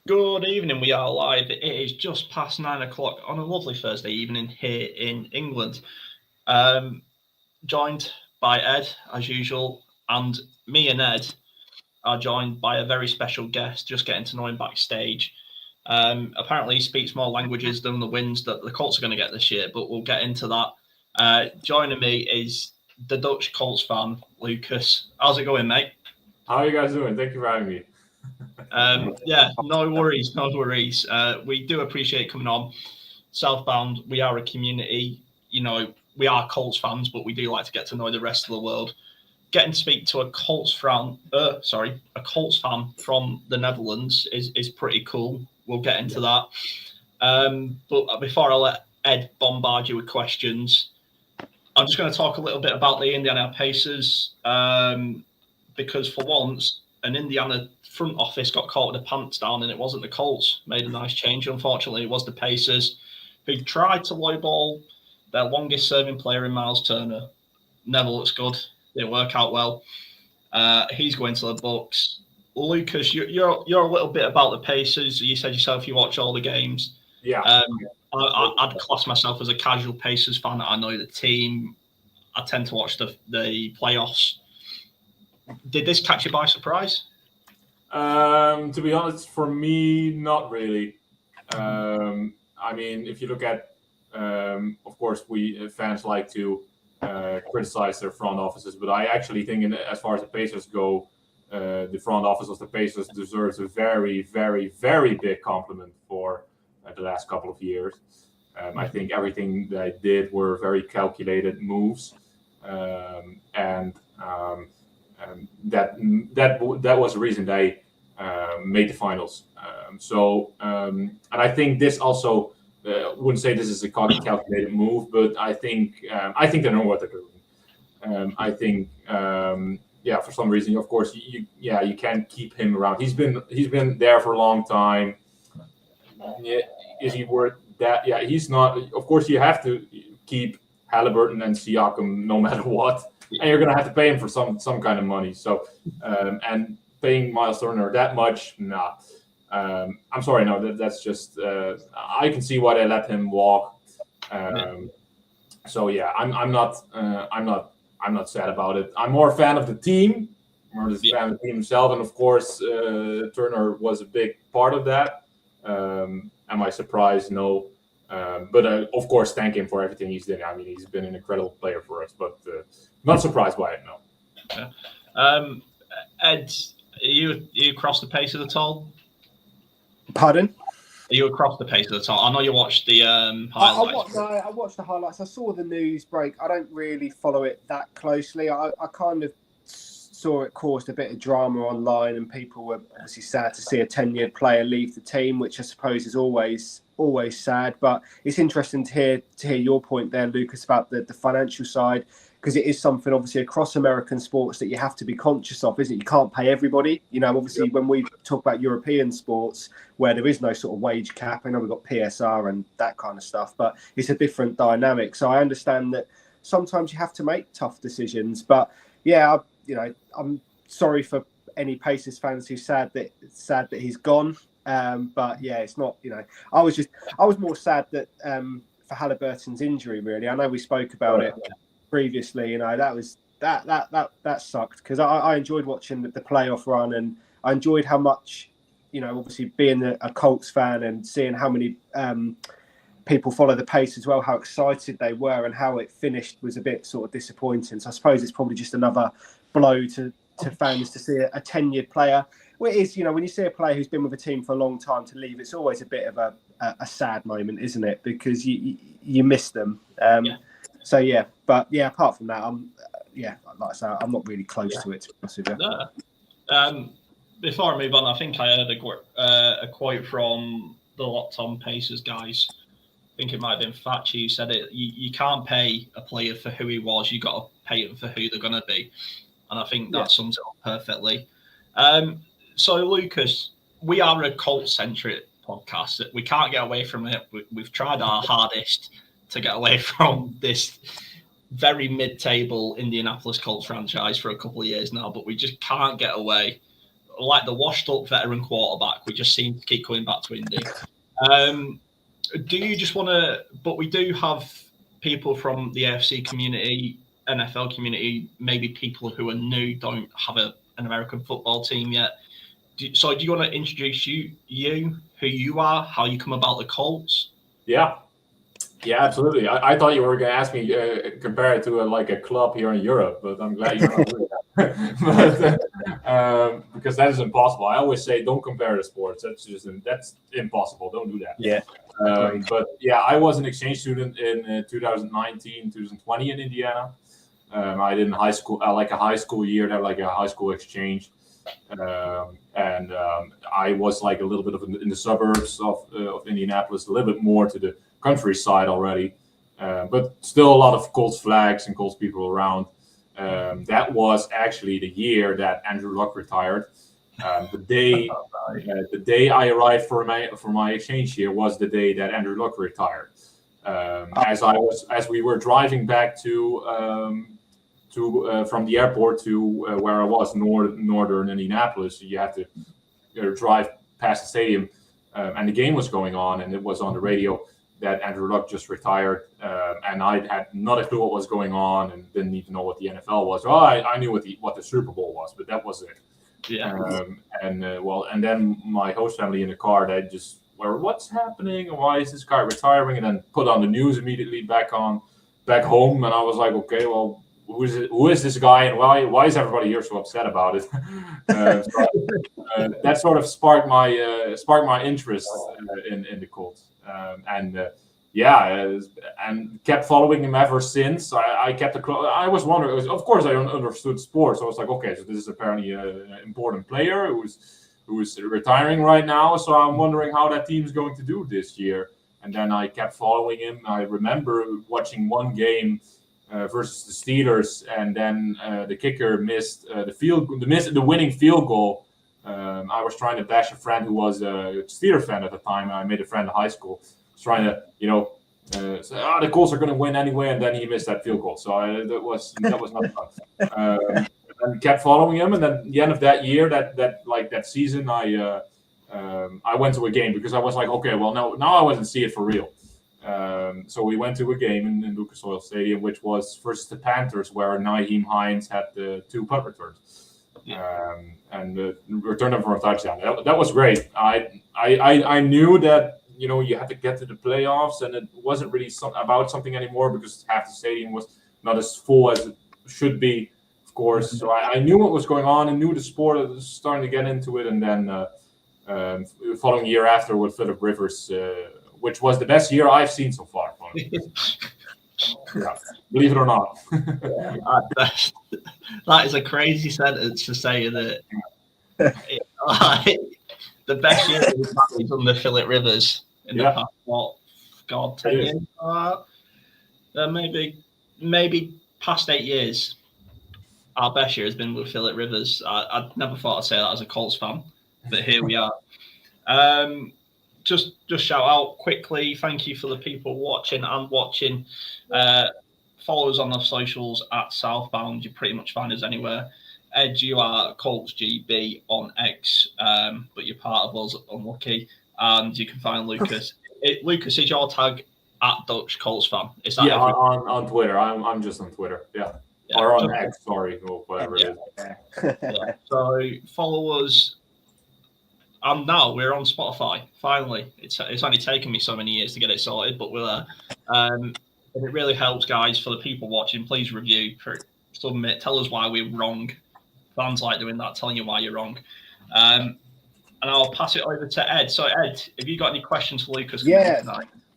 Good evening. We are live. It is just past 9 o'clock on a lovely Thursday evening here in England. Joined by Ed, as usual, and me and Ed are joined by a very special guest, just getting to know him backstage. Apparently, he speaks more languages than the wins that the Colts are going to get this year, but we'll get into that. Joining me is the Dutch Colts fan, Lucas. How's it going, mate? How are you guys doing? Thank you for having me. Yeah, no worries, no worries. We do appreciate coming on. Southbound, we are a community. We are Colts fans, but we do like to get to know the rest of the world. Getting to speak to a Colts fan from the Netherlands is pretty cool. We'll get into that. But before I let Ed bombard you with questions, I'm just going to talk a little bit about the Indiana Pacers because for once, an Indiana front office got caught with their pants down, and it wasn't the Colts. Made a nice change. Unfortunately, it was the Pacers who tried to lowball their longest-serving player in Miles Turner. Never looks good. Didn't work out well. He's going to the Bucks. Lucas, you're a little bit about the Pacers. You said yourself you watch all the games. Yeah. I'd class myself as a casual Pacers fan. I know the team. I tend to watch the playoffs. Did this catch you by surprise? To be honest, for me, not really. I mean, if you look at, of course, we fans like to criticize their front offices, but I actually think, as far as the Pacers go, the front office of the Pacers deserves a very, very, very big compliment for the last couple of years. I think everything they did were very calculated moves, and that was the reason they made the finals. And I think this also wouldn't say this is a calculated move, but I think they know what they're doing. I think for some reason, of course, you can't keep him around. He's been there for a long time. Yeah, is he worth that? Yeah, he's not. Of course, you have to keep Halliburton and Siakam no matter what, and you're going to have to pay him for some kind of money. So, and paying Miles Turner that much, nah. I'm sorry, no. That's just. I can see why they let him walk. So yeah, I'm not sad about it. I'm more a fan of the team, more a fan of the team himself, and of course, Turner was a big part of that. Am I surprised? No. But of course, thank him for everything he's done. I mean, he's been an incredible player for us, but not surprised by it, no. Yeah. Ed, are you across the Pacers at all? Pardon? Are you across the Pacers at all? I know you watched the highlights. I watched the highlights. I saw the news break. I don't really follow it that closely. I kind of saw it caused a bit of drama online, and people were obviously sad to see a tenured player leave the team, which I suppose is always sad. But it's interesting to hear your point there, Lucas, about the financial side, because it is something obviously across American sports that you have to be conscious of, isn't it? You can't pay everybody. Obviously when we talk about European sports where there is no sort of wage cap, I know we've got PSR and that kind of stuff, but it's a different dynamic. So I understand that sometimes you have to make tough decisions. But yeah, I'm sorry for any Pacers fans who's sad that he's gone. But yeah, it's not. I was more sad that for Halliburton's injury. Really, I know we spoke about it previously. That sucked because I enjoyed watching the playoff run, and I enjoyed how much, obviously being a Colts fan and seeing how many people follow the pace as well, how excited they were, and how it finished was a bit sort of disappointing. So I suppose it's probably just another blow to fans to see a tenured player. Well, it is, when you see a player who's been with a team for a long time to leave, it's always a bit of a sad moment, isn't it? Because you miss them. So yeah, but yeah, apart from that, like I say, I'm not really close to it, to be honest with you. No. Before I move on, I think I heard a quote from the Locked On Pacers guys. I think it might have been Thatcher who said it. You can't pay a player for who he was. You got to pay him for who they're going to be. And I think that sums it up perfectly. So, Lucas, we are a Colts-centric podcast. We can't get away from it. We've tried our hardest to get away from this very mid-table Indianapolis Colts franchise for a couple of years now, but we just can't get away. like the washed-up veteran quarterback. We just seem to keep coming back to Indy. Do you just want to? But we do have people from the AFC community, NFL community, maybe people who are new, don't have an American football team yet. So do you want to introduce you, who you are, how you come about the Colts? Yeah, absolutely. I thought you were going to ask me compare it to a club here in Europe, but I'm glad you're not doing that. But, because that is impossible. I always say don't compare the sports. That's impossible. Don't do that. Yeah. But yeah, I was an exchange student in 2019, 2020 in Indiana. I did in high school, like a high school year, there like a high school exchange. And I was like a little bit of in the suburbs of Indianapolis, a little bit more to the countryside already, but still a lot of Colts flags and Colts people around. That was actually the year that Andrew Luck retired. The day I arrived for my exchange here was the day that Andrew Luck retired. As we were driving back to from the airport to where I was, northern Indianapolis, you had to drive past the stadium, and the game was going on, and it was on the radio that Andrew Luck just retired, and I had not a clue what was going on, and didn't even know what the NFL was. Well, I knew what the Super Bowl was, but that was it. Yeah. And then my host family in the car, they just were, what's happening, and why is this guy retiring? And then put on the news immediately back home, and I was like, okay, well, who is this guy, and why is everybody here so upset about it? That sort of sparked my interest in the Colts, and kept following him ever since. I was wondering. Of course, I understood sports. So I was like, okay, so this is apparently an important player who's retiring right now. So I'm wondering how that team's going to do this year. And then I kept following him. I remember watching one game versus the Steelers, and then the kicker missed the winning field goal. I was trying to bash a friend who was a Steelers fan at the time. I made a friend in high school. I was trying to, say, the Colts are going to win anyway, and then he missed that field goal. So that was not fun. And kept following him, and then at the end of that year, that season, I went to a game because I was like, okay, well now I want to see it for real. So we went to a game in Lucas Oil Stadium, which was versus the Panthers, where Nyheim Hines had the 2 punt returns, and returned them for a touchdown. That was great. I knew that you had to get to the playoffs, and it wasn't really about something anymore because half the stadium was not as full as it should be, of course. So I knew what was going on and knew the sport was starting to get into it, and then the following year after with Phillip Rivers. Which was the best year I've seen so far. Yeah, believe it or not. That is a crazy sentence to say that the best year we've had is under Phillip Rivers in the past, 10 years? Maybe past 8 years. Our best year has been with Phillip Rivers. I never thought I'd say that as a Colts fan, but here we are. Just shout out quickly. Thank you for the people watching. Follow us on the socials at Southbound. You pretty much find us anywhere. Ed, you are Colts GB on X, but you're part of us, unlucky. And you can find Lucas. Lucas, is your tag at Dutch Colts fan? Is that on Twitter? I'm just on Twitter. Yeah. Or on X. Sorry, or whatever it is. So follow us. And now we're on Spotify. Finally, it's only taken me so many years to get it sorted, but we're there. And it really helps, guys. For the people watching, please review, submit, tell us why we're wrong. Fans like doing that, telling you why you're wrong. And I'll pass it over to Ed. So, Ed, have you got any questions for Lucas? Yeah,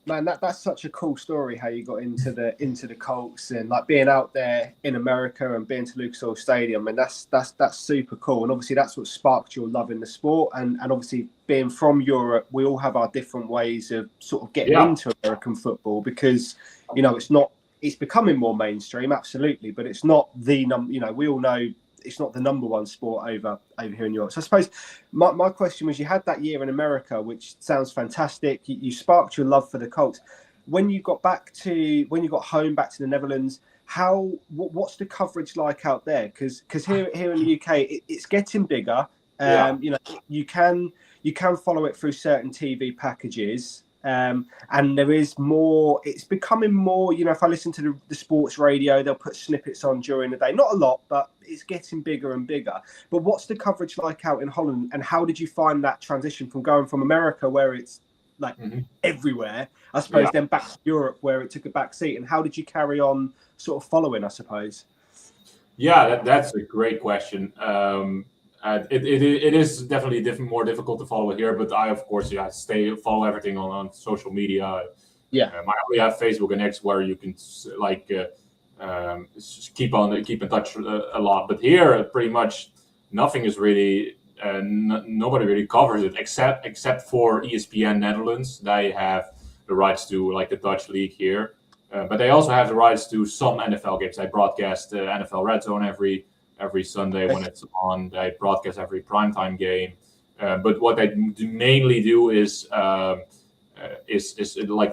man, that's such a cool story how you got into the Colts and like being out there in America and being to Lucas Oil Stadium. And that's super cool. And obviously that's what sparked your love in the sport. And obviously being from Europe, we all have our different ways of sort of getting into American football because it's becoming more mainstream, absolutely, but it's not the we all know it's not the number one sport over here in Europe. So I suppose my question was, you had that year in America, which sounds fantastic. You sparked your love for the Colts. When you got home back to the Netherlands, what's the coverage like out there? Because here in the UK, it's getting bigger. You know, you can follow it through certain TV packages. And there is more. It's becoming more. You know, if I listen to the sports radio, they'll put snippets on during the day. Not a lot, but it's getting bigger and bigger. But what's the coverage like out in Holland? And how did you find that transition from going from America, where it's like everywhere, I suppose, then back to Europe, where it took a back seat? And how did you carry on, sort of following, I suppose? Yeah, that's a great question. It is definitely more difficult to follow here, but I, of course, follow everything on social media. I only have Facebook and X where you can keep in touch a lot. But here, pretty much nothing is really. Nobody really covers it except for ESPN Netherlands. They have the rights to like the Dutch league here, but they also have the rights to some NFL games. They broadcast NFL Red Zone every Sunday when it's on. They broadcast every primetime game. But what they mainly do is like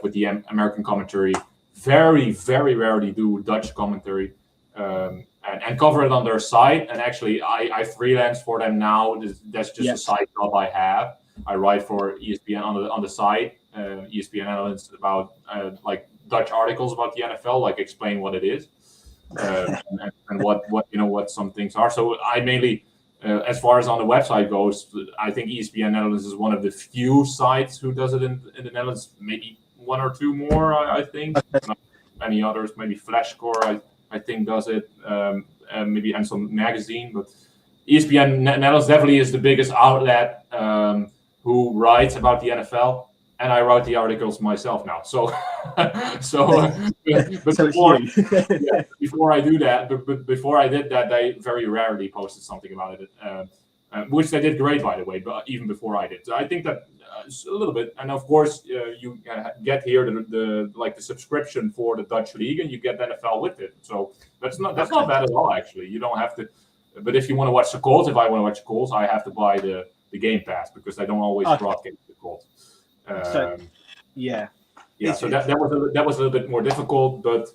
with the American commentary, very, very rarely do Dutch commentary and cover it on their site. And actually, I freelance for them now. That's just a side job I have. I write for ESPN on the site, ESPN Netherlands, about like Dutch articles about the NFL, like explain what it is. And what some things are. So I mainly, as far as on the website goes, I think ESPN Netherlands is one of the few sites who does it in the Netherlands. Maybe one or two more, I think. Many others, maybe FlashScore, I think does it. Maybe and some magazine, but ESPN Netherlands definitely is the biggest outlet who writes about the NFL. And I write the articles myself now. Before I do that, but before I did that, they very rarely posted something about it, which they did great, by the way. But even before I did, so I think that a little bit. And of course, you get here the subscription for the Dutch league, and you get NFL with it. So that's not bad at all. Actually, you don't have to. But if you want to watch the Colts, if I want to watch the Colts, I have to buy the Game Pass because they don't always broadcast the Colts. So that was a little bit more difficult, but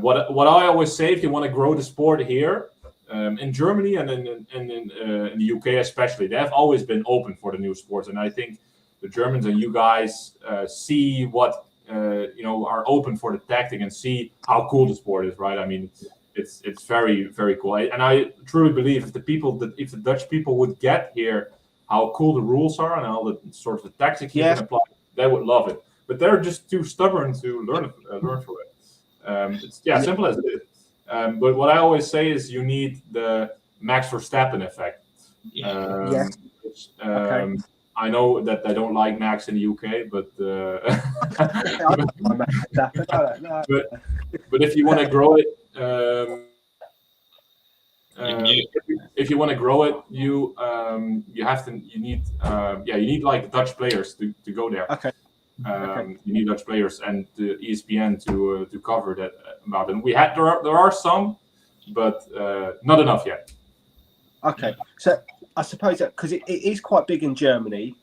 what I always say, if you want to grow the sport here in Germany and in the UK especially, they have always been open for the new sports, and I think the Germans and you guys see what are open for the tactic and see how cool the sport is, right? I mean, it's very, very cool, and I truly believe if the Dutch people would get here how cool the rules are and all the sort of the tactics you can apply, they would love it. But they're just too stubborn to learn for it. It's simple as it is. But what I always say is you need the Max Verstappen effect. I know that they don't like Max in the UK, but but if you want to grow it. If you want to grow it, you need like Dutch players to go there. You need Dutch players and ESPN to cover that about them. There are some, but not enough yet. Okay, so I suppose that because it is quite big in Germany,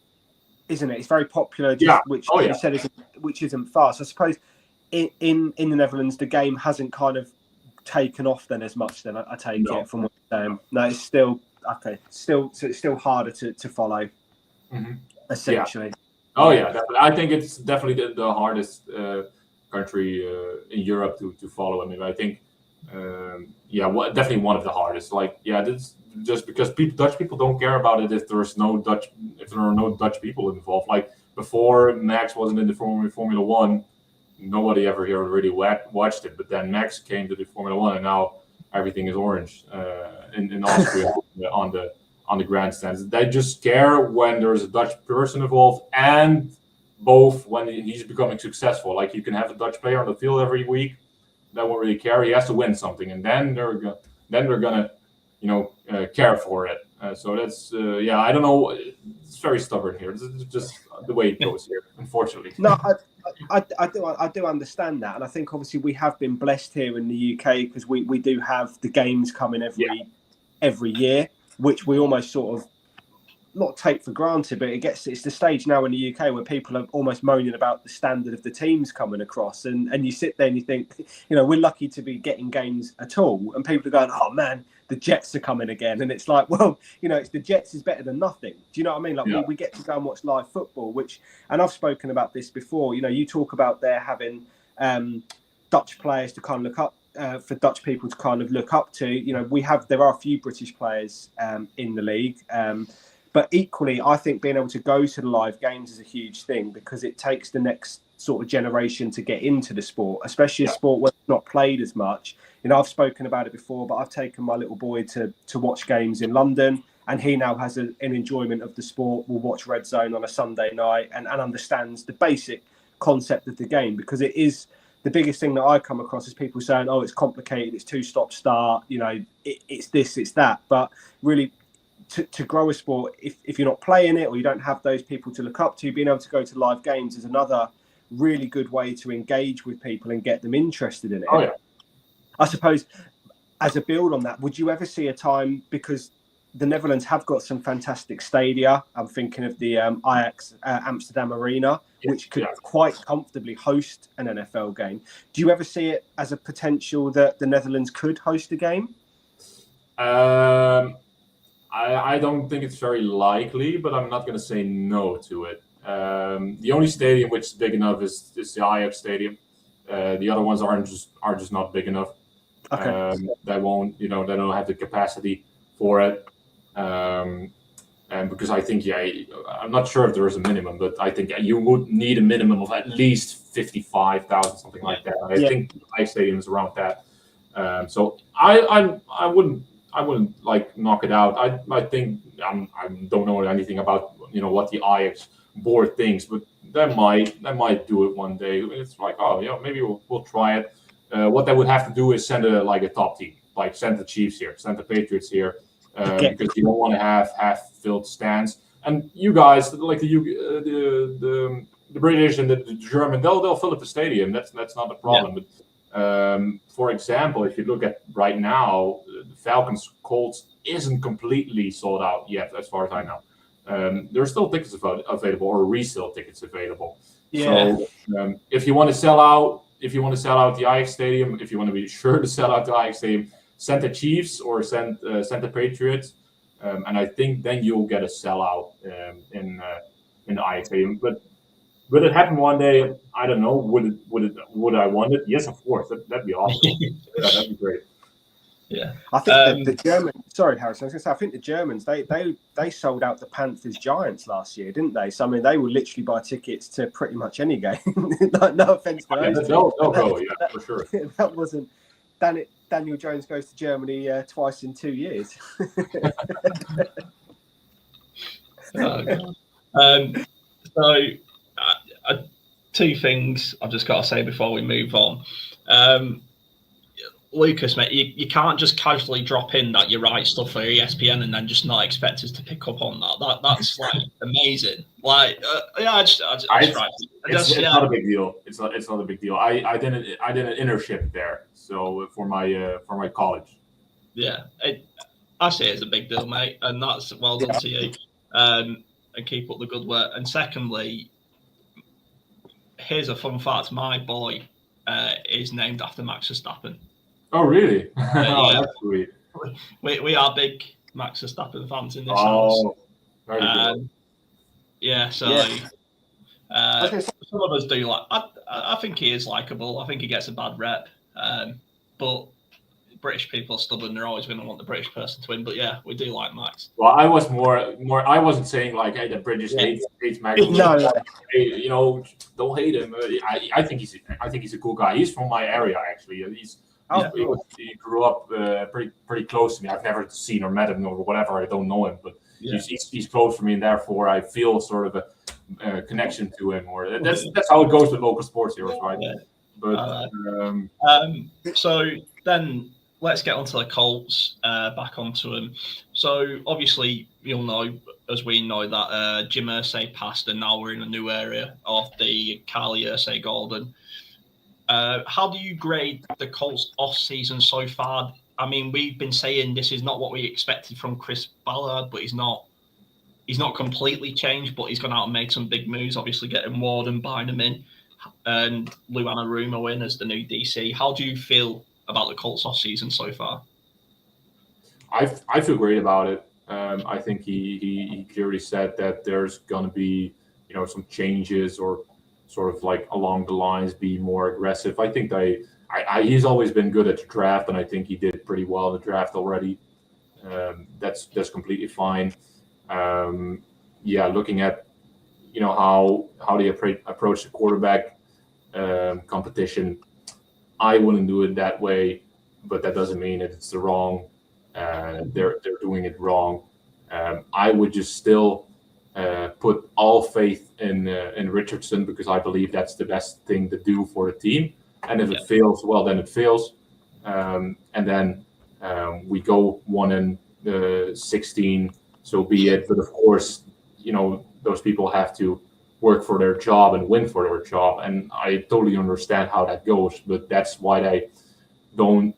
isn't it? It's very popular. Which you said isn't fast. I suppose in the Netherlands the game hasn't kind of taken off then as much. Then I take it from what you're saying. No, it's still okay. So it's still harder to follow. Essentially. Definitely. I think it's definitely the hardest country in Europe to follow. I mean, I think definitely one of the hardest. That's just because Dutch people don't care about it if there are no Dutch people involved. Like before Max wasn't in the Formula One. Nobody ever here really watched it, but then Max came to the Formula One, and now everything is orange in Austria on the grandstands. They just care when there's a Dutch person involved, and both when he's becoming successful. Like you can have a Dutch player on the field every week, they won't really care. He has to win something, and then they're gonna care for it. So that's I don't know. It's very stubborn here. It's just the way it goes here, unfortunately. No, I do understand that, and I think obviously we have been blessed here in the UK because we do have the games coming every year, which we almost sort of not take for granted, but it's the stage now in the UK where people are almost moaning about the standard of the teams coming across, and you sit there and you think, we're lucky to be getting games at all, and people are going, oh man, the Jets are coming again, and it's like, well, it's the Jets is better than nothing. Do you know what I mean? Like we get to go and watch live football, and I've spoken about this before. You talk about there having Dutch players to kind of look up. For Dutch people to kind of look up to, there are a few British players in the league, but equally, I think being able to go to the live games is a huge thing because it takes the next sort of generation to get into the sport, especially a sport where it's not played as much. I've spoken about it before, but I've taken my little boy to watch games in London, and he now has an enjoyment of the sport. Will watch Red Zone on a Sunday night and understands the basic concept of the game, because it is. The biggest thing that I come across is people saying, oh, it's complicated, it's two stop start, it's this, it's that. But really, to grow a sport, if you're not playing it or you don't have those people to look up to, being able to go to live games is another really good way to engage with people and get them interested in it. Oh, yeah. I suppose, as a build on that, would you ever see a time, because the Netherlands have got some fantastic stadia. I'm thinking of the Ajax Amsterdam Arena, which could quite comfortably host an NFL game. Do you ever see it as a potential that the Netherlands could host a game? I don't think it's very likely, but I'm not going to say no to it. The only stadium which is big enough is the Ajax Stadium. The other ones are just not big enough. Okay. They won't, they don't have the capacity for it. And because I think, I'm not sure if there is a minimum, but I think you would need a minimum of at least 55,000, something like that. And I think the Ajax Stadium is around that. So I wouldn't like knock it out. I think I don't know anything about what the Ajax board thinks, but they might do it one day. It's like, maybe we'll try it. What they would have to do is send a top team, like send the Chiefs here, send the Patriots here. Because you don't want to have half-filled stands, and you guys like the British and the German, they'll fill up the stadium. That's not the problem. But for example, if you look at right now, the Falcons Colts isn't completely sold out yet, as far as I know. There are still tickets available, or resale tickets available. Yeah. So if you want to sell out the Ajax Stadium, if you want to be sure to sell out the Ajax Stadium, send the Chiefs or send the Patriots, and I think then you'll get a sellout in the Ajax Stadium. But will it happen one day? I don't know. Would I want it? Yes, of course. That'd be awesome. That'd be great. Yeah, I think the Germans. Sorry, Harrison. I was going to say, I think the Germans they sold out the Panthers Giants last year, didn't they? So I mean, they will literally buy tickets to pretty much any game. No offense to those. They'll go, for sure. That wasn't. Daniel Jones goes to Germany twice in 2 years. Two things I've just got to say before we move on. Lucas, mate, you can't just casually drop in that you write stuff for ESPN and then just not expect us to pick up on that. That's like amazing. Like, it's not a big deal. It's not a big deal. I did an internship there, so for my college. Yeah, I see it as a big deal, mate, and that's well done to you. And keep up the good work. And secondly, here's a fun fact: my boy is named after Max Verstappen. Oh, really? That's sweet. We are big Max Verstappen fans in this house. Very good. Yeah, so some of us do like. I think he is likable. I think he gets a bad rep, but British people are stubborn. They're always going to want the British person to win. But yeah, we do like Max. Well, I was more. I wasn't saying like, hey, the British hates Max. No. Hey, don't hate him. I think he's a cool guy. He's from my area actually. He grew up pretty close to me. I've never seen or met him or whatever. I don't know him, but he's close to me, and therefore I feel sort of a connection to him. Or that's how it goes with local sports heroes, right? Yeah. But so then let's get onto the Colts. Back onto them. So obviously you'll know, as we know, that Jim Irsay passed, and now we're in a new area of the Carly Irsay Golden. How do you grade the Colts off-season so far? I mean, we've been saying this is not what we expected from Chris Ballard, but he's not he's not completely changed, but he's gone out and made some big moves. Obviously, getting Ward and Bynum in, and Lou Anarumo in as the new DC. How do you feel about the Colts off season so far? I feel great about it. I think he clearly said that there's going to be, some changes or sort of like along the lines, be more aggressive. I think he's always been good at the draft, and I think he did pretty well in the draft already. That's completely fine. Looking at how they approach the quarterback competition, I wouldn't do it that way, but that doesn't mean that it's the wrong. They're doing it wrong. I would just still put all faith in Richardson, because I believe that's the best thing to do for the team. And if it fails, well, then it fails. And then we go 1-16, so be it. But of course, those people have to work for their job and win for their job. And I totally understand how that goes. But that's why they don't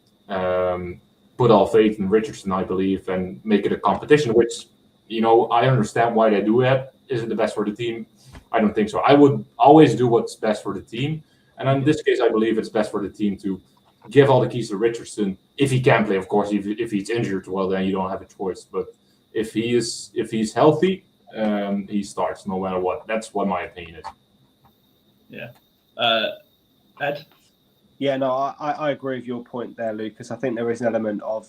put all faith in Richardson, I believe, and make it a competition, which, I understand why they do that. Is it the best for the team? I don't think so. I would always do what's best for the team. And in this case, I believe it's best for the team to give all the keys to Richardson. If he can play, of course. If he's injured, well, then you don't have a choice. But if he's healthy, he starts no matter what. That's what my opinion is. Yeah. Ed? Yeah, no, I agree with your point there, Lucas. I think there is an element of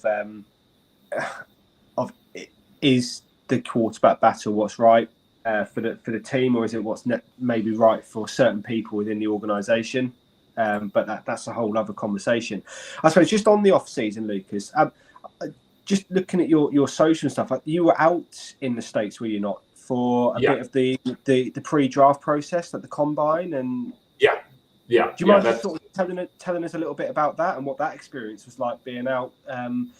is the quarterback battle what's right for the team, or is it what's maybe right for certain people within the organisation? But that's a whole other conversation. I suppose just on the off season, Lucas. Just looking at your social stuff, you were out in the States, were you not, for a bit of the pre-draft process at the combine? And yeah. Do you mind just sort of telling us a little bit about that and what that experience was like being out, and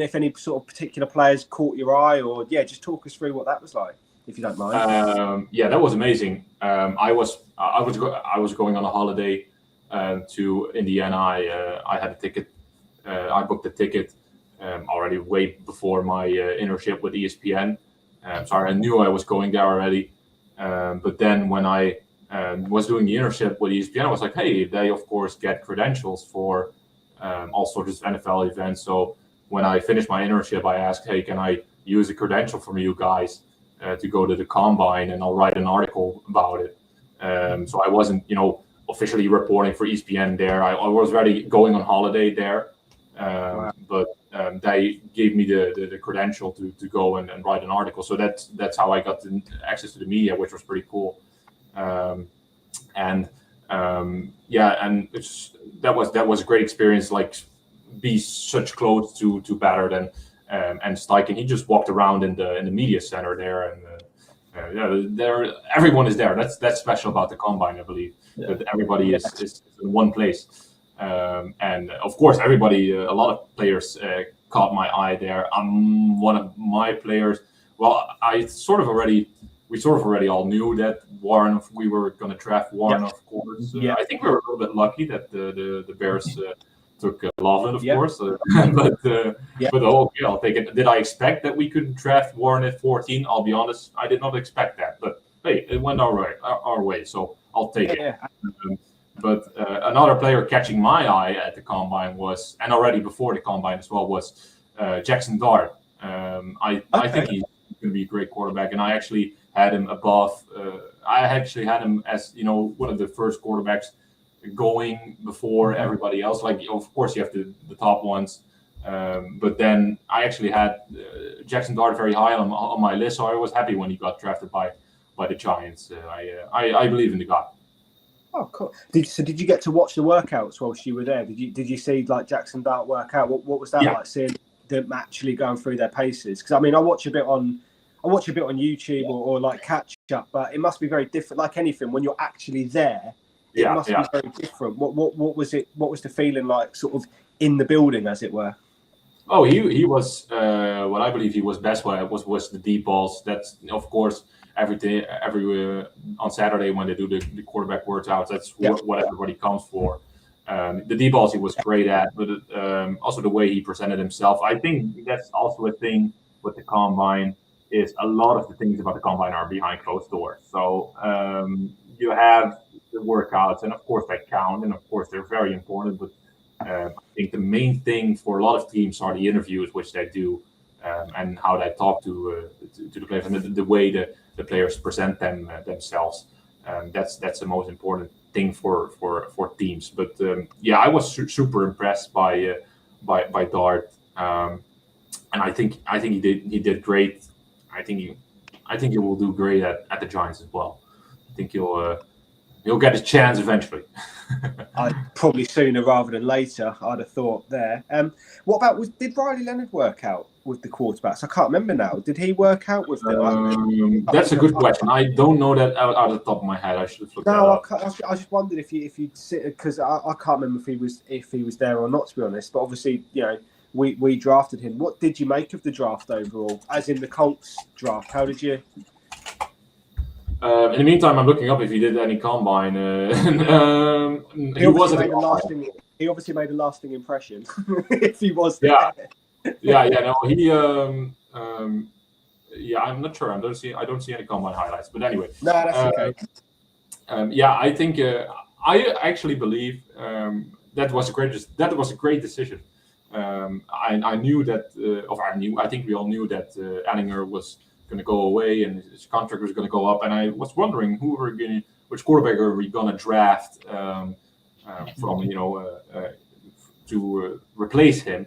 if any sort of particular players caught your eye, or just talk us through what that was like, if you don't mind. That was amazing. I was going on a holiday to Indiana. I had a ticket. I booked a ticket already way before my internship with ESPN. So I knew I was going there already. But then when I was doing the internship with ESPN, I was like, hey, they of course get credentials for all sorts of NFL events. So when I finished my internship, I asked, hey, can I use a credential from you guys to go to the combine, and I'll write an article about it. So I wasn't, officially reporting for ESPN there. I was already going on holiday there, but they gave me the credential to go and write an article. So that's how I got access to the media, which was pretty cool. And that was a great experience. Like, be such close to Ballard and Steichen. He just walked around in the media center there, and everyone is there. That's special about the combine, I believe, that everybody is in one place. And of course, a lot of players caught my eye there. I'm one of my players. Well, we sort of already all knew that we were going to draft Warren, of course. I think we were a little bit lucky that the Bears took Loveland, of course. But I'll take it. Did I expect that we could draft Warren at 14? I'll be honest, I did not expect that. But hey, it went our way, so I'll take it. But another player catching my eye at the combine was, and already before the combine as well, was Jackson Dart. I think he's going to be a great quarterback, and I actually had him above. I actually had him as one of the first quarterbacks going before everybody else. Like, of course, you have the top ones, but then I actually had Jackson Dart very high on my list. So I was happy when he got drafted by the Giants. I believe in the guy. Oh, cool. Did you get to watch the workouts whilst you were there? Did you see like Jackson Dart work out? What was that like, seeing them actually going through their paces? Because I mean, I watch a bit on YouTube or like catch up, but it must be very different. Like anything, when you're actually there, it must be very different. What was it? What was the feeling like, sort of in the building, as it were? Oh, he was what I believe he was best at was the deep balls. That's of course every on Saturday when they do the quarterback workouts. That's what everybody comes for. The deep balls he was great at, but also the way he presented himself. I think that's also a thing with the combine is a lot of the things about the combine are behind closed doors. So you have the workouts, and of course they count, and of course they're very important. But I think the main thing for a lot of teams are the interviews which they do, and how they talk to the players, and the way the players present themselves. That's the most important thing for teams. But yeah, I was super impressed by Dart, and I think he did great. I think he will do great at the Giants as well. I think he'll get his chance eventually. Probably sooner rather than later, I'd have thought there. What about, did Riley Leonard work out with the quarterbacks? I can't remember now. Did he work out with them? That's a good question. I don't know that out of the top of my head. I should have looked that up. I just wondered if you'd sit, because I can't remember if he was there or not, to be honest. But obviously, we drafted him. What did you make of the draft overall, as in the Colts draft? How did you? In the meantime, I'm looking up if he did any combine. He obviously made a lasting impression. If he was there. Yeah. No, he. I'm not sure. I don't see any combine highlights. But anyway. No, that's okay. I think I actually believe that was a great decision. I knew that, I think we all knew that Ellinger was going to go away and his contract was going to go up, and I was wondering which quarterback are we going to draft from to replace him.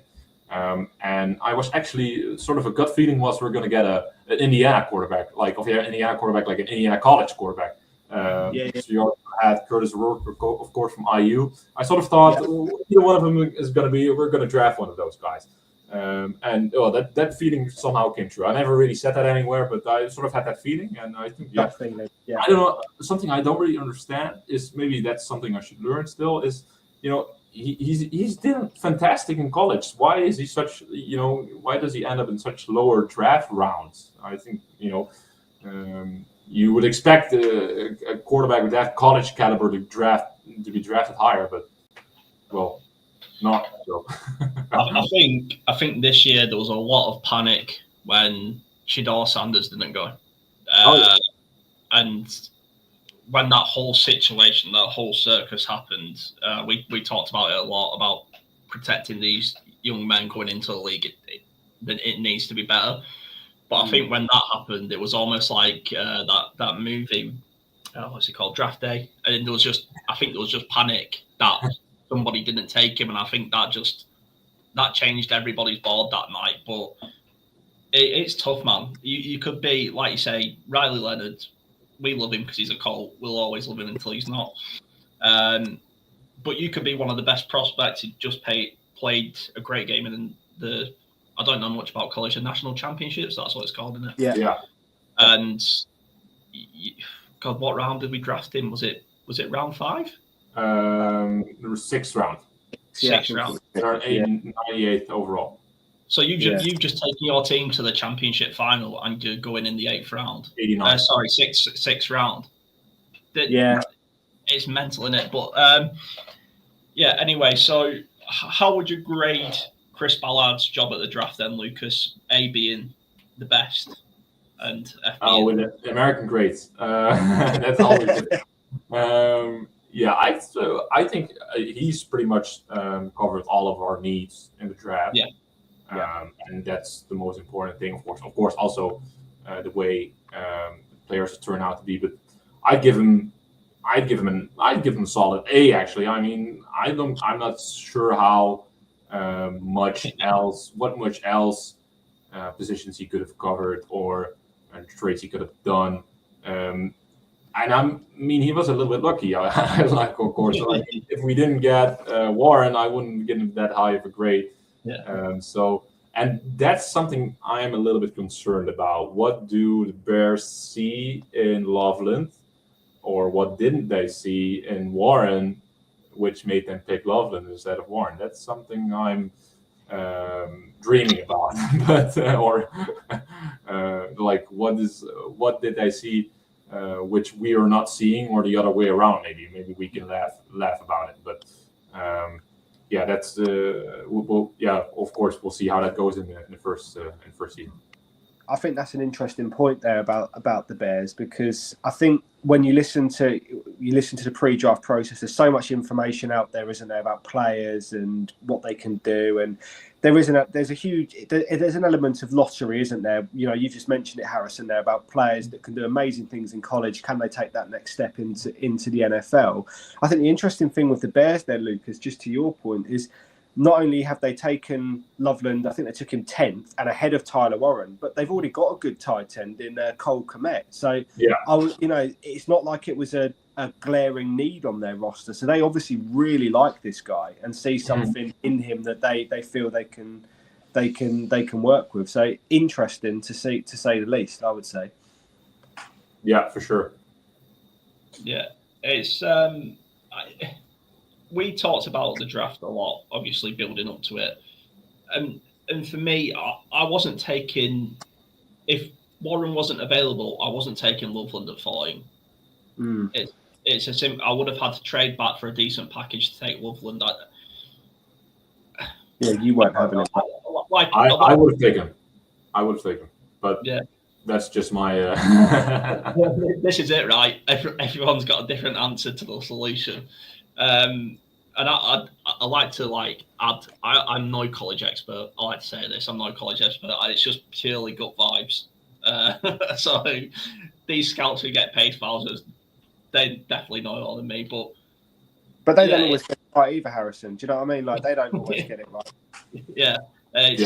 And I was actually sort of a gut feeling was we're going to get an Indiana quarterback, like an Indiana college quarterback. So you also had Curtis Rourke, of course, from IU. I sort of thought either one of them is going to be. We're going to draft one of those guys. That feeling somehow came true. I never really said that anywhere, but I sort of had that feeling, and I think I don't know, something I don't really understand is, maybe that's something I should learn still, is he's done fantastic in college. Why is he such, why does he end up in such lower draft rounds? I think you would expect a quarterback with that college caliber to be drafted higher, but well, not so. I think this year there was a lot of panic when Shedeur Sanders didn't go, and when that whole situation, that whole circus happened, we talked about it a lot, about protecting these young men going into the league. It needs to be better. But I think when that happened, it was almost like that movie, what's it called, Draft Day, and I think there was just panic that somebody didn't take him, and I think that changed everybody's board that night. But it's tough, man. You could be, like you say, Riley Leonard. We love him because he's a Colt. We'll always love him until he's not. But you could be one of the best prospects who just played a great game in the. I don't know much about college and national championships. That's what it's called, isn't it? Yeah. And God, what round did we draft him? Was it round 5? There was 6th round. Sixth round. There are 98th overall. So you've just taken your team to the championship final, and you're going in the 8th round. 89. Sixth round. It's mental, isn't it? But anyway, so how would you grade Chris Ballard's job at the draft then, Lucas? A being the best, and F being... with the American grades. That's always it. I think he's pretty much covered all of our needs in the draft. And that's the most important thing, of course, also the way players turn out to be. But I'd give him a solid A. Actually, I mean, I'm not sure how much else positions he could have covered or trades he could have done. And he was a little bit lucky. Of course, if we didn't get Warren, I wouldn't give him that high of a grade. And that's something I am a little bit concerned about. What do the Bears see in Loveland, or what didn't they see in Warren, which made them pick Loveland instead of Warren? That's something I'm dreaming about. But what did they see which we are not seeing, or the other way around? Maybe we can laugh about it. But that's of course we'll see how that goes in the first season. I think that's an interesting point there about the Bears, because I think when you listen to the pre-draft process, there's so much information out there, isn't there, about players and what they can do, and there's an element of lottery, isn't there? You know, you just mentioned it, Harrison, there about players that can do amazing things in college. Can they take that next step into the NFL? I think the interesting thing with the Bears there, Lucas, just to your point, is not only have they taken Loveland, I think they took him 10th and ahead of Tyler Warren, but they've already got a good tight end in Cole Kmet. So, it's not like it was a glaring need on their roster. So they obviously really like this guy and see something in him that they feel they can work with. So interesting to say the least, I would say. Yeah, for sure. Yeah, it's we talked about the draft a lot, obviously building up to it, and for me, I wasn't taking, if Warren wasn't available, I wasn't taking Loveland at 14. It's a I would have had to trade back for a decent package to take Loveland. You weren't having it. I would have taken him, but yeah, that's just my. This is it, right? Everyone's got a different answer to the solution. And I like to add. I'm no college expert. I like to say this. I'm no college expert. It's just purely gut vibes. So these scouts who get paid thousands, they definitely know more than me. But they don't always get it right either, Harrison. Do you know what I mean? Like, they don't always get it right. Yeah, it's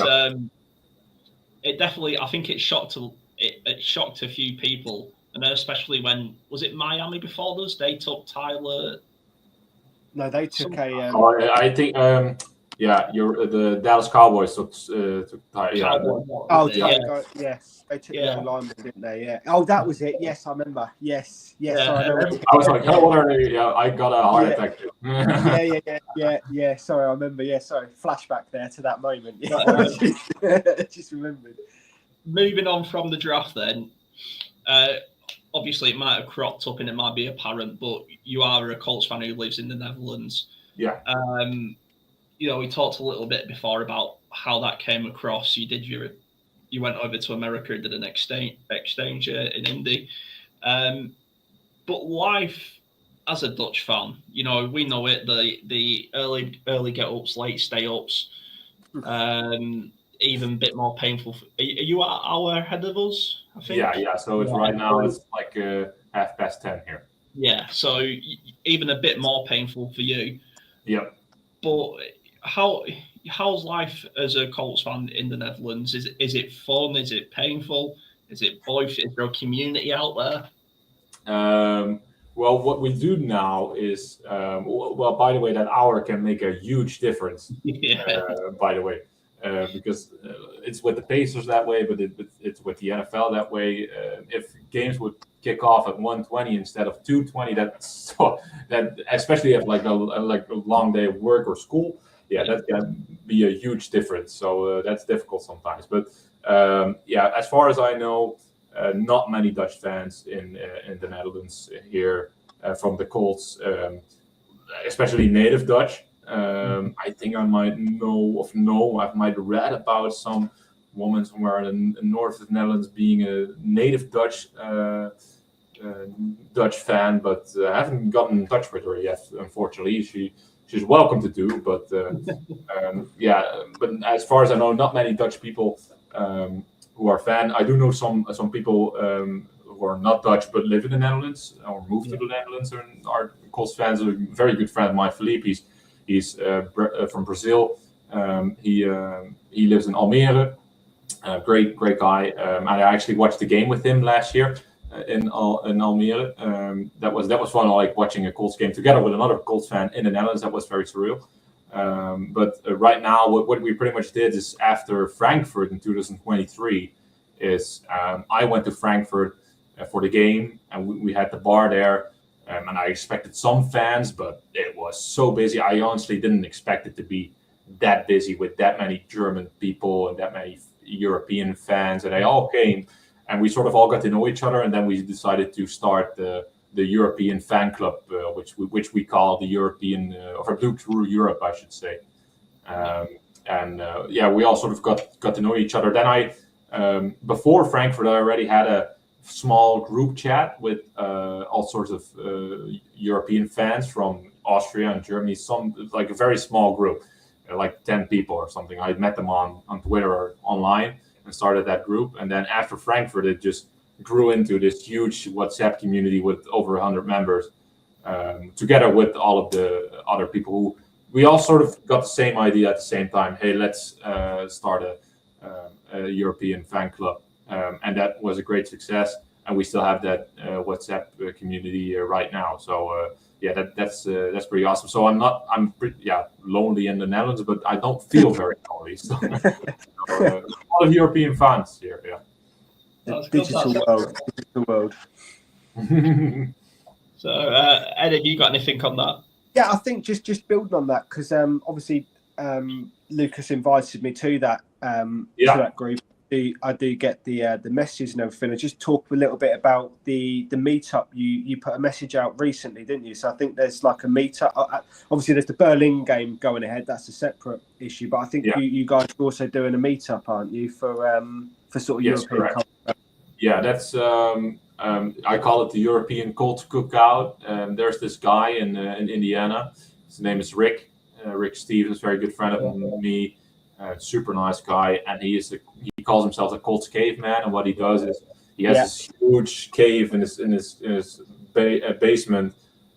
it definitely. I think it shocked a few people, and then especially when was it Miami before us? They took Tyler. No, they took I think you're the Dallas Cowboys took yes, they took the lineman, didn't they? Yeah. Oh, that was it. Yes, I remember. Yes. I was like, what are they? Yeah, I got a heart attack. Yeah. Sorry, I remember. Yeah, sorry. Flashback there to that moment. Yeah, just remembered. Moving on from the draft, then. Obviously, it might have cropped up and it might be apparent, but you are a Colts fan who lives in the Netherlands. Yeah. We talked a little bit before about how that came across. You went over to America and did an exchange in Indy. But life as a Dutch fan, we know it, the early get-ups, late stay-ups, even a bit more painful. Are you an hour ahead of us, I think? Yeah. So it's right now, it's like 10:30 here. Yeah, so even a bit more painful for you. Yep. But how's life as a Colts fan in the Netherlands? Is it fun? Is it painful? Is it both? Is there a community out there? Well, what we do now is, by the way, that hour can make a huge difference. By the way. Because it's with the Pacers that way, but it's with the NFL that way. If games would kick off at 1:20 instead of 2:20, that especially if like a long day of work or school, that can be a huge difference. So that's difficult sometimes. But as far as I know, not many Dutch fans in the Netherlands here from the Colts, especially native Dutch. I think I might I might have read about some woman somewhere in the north of the Netherlands being a native Dutch fan, but I haven't gotten in touch with her yet. Unfortunately, she's welcome to do, but But as far as I know, not many Dutch people who are fan. I do know some people who are not Dutch but live in the Netherlands or moved to the Netherlands and are Colts fans. A very good friend of mine, Philippe. He's from Brazil. He lives in Almere. Great guy. And I actually watched the game with him last year in Almere. That was fun. I like watching a Colts game together with another Colts fan in the Netherlands. That was very surreal. But right now, what we pretty much did is after Frankfurt in 2023, I went to Frankfurt for the game, and we had the bar there. And I expected some fans, but it was so busy. I honestly didn't expect it to be that busy with that many German people and that many European fans. And they all came, and we sort of all got to know each other. And then we decided to start the European fan club, which we call the European, or Blue Through Europe, I should say. We all sort of got to know each other. Then Before Frankfurt, I already had a small group chat with all sorts of European fans from Austria and Germany. Some like a very small group, like 10 people or something. I met them on Twitter or online and started that group. And then after Frankfurt, it just grew into this huge WhatsApp community with over 100 members, together with all of the other people who we all sort of got the same idea at the same time. Hey, let's start a European fan club. And that was a great success. And we still have that WhatsApp community right now. So that's pretty awesome. So I'm pretty lonely in the Netherlands, but I don't feel very lonely. So, a lot of European fans here. Yeah. Digital world. So, Ed, have you got anything on that? Yeah, I think just building on that, because obviously Lucas invited me to that to that group. I do get the messages and everything. I just talk a little bit about the meetup. You put a message out recently, didn't you? So I think there's like a meetup. Obviously, there's the Berlin game going ahead. That's a separate issue. But I think you guys are also doing a meetup, aren't you, for sort of European culture? Yeah, that's I call it the European Colts Cookout. There's this guy in Indiana. His name is Rick. Rick Stevens, very good friend of me. Super nice guy, and he calls himself the Colts caveman. And what he does is he has this huge cave in his basement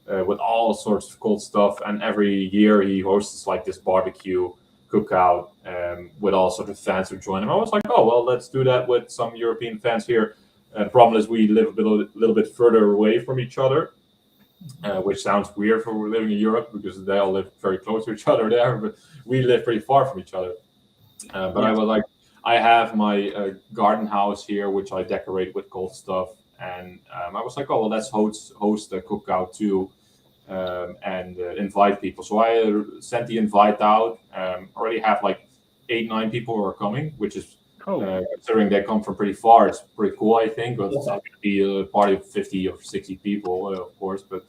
with all sorts of Colts stuff. And every year he hosts like this barbecue cookout with all sorts of fans who join him. I was like, oh well, let's do that with some European fans here. The problem is we live a little bit further away from each other, which sounds weird for living in Europe because they all live very close to each other there, but we live pretty far from each other. But I was like, I have my garden house here, which I decorate with Colt stuff. And I was like, oh, well, let's host a cookout too and invite people. So I sent the invite out. Already have like 8-9 people who are coming, which is considering they come from pretty far. It's pretty cool, I think. But it's not going to be a party of 50 or 60 people, of course. But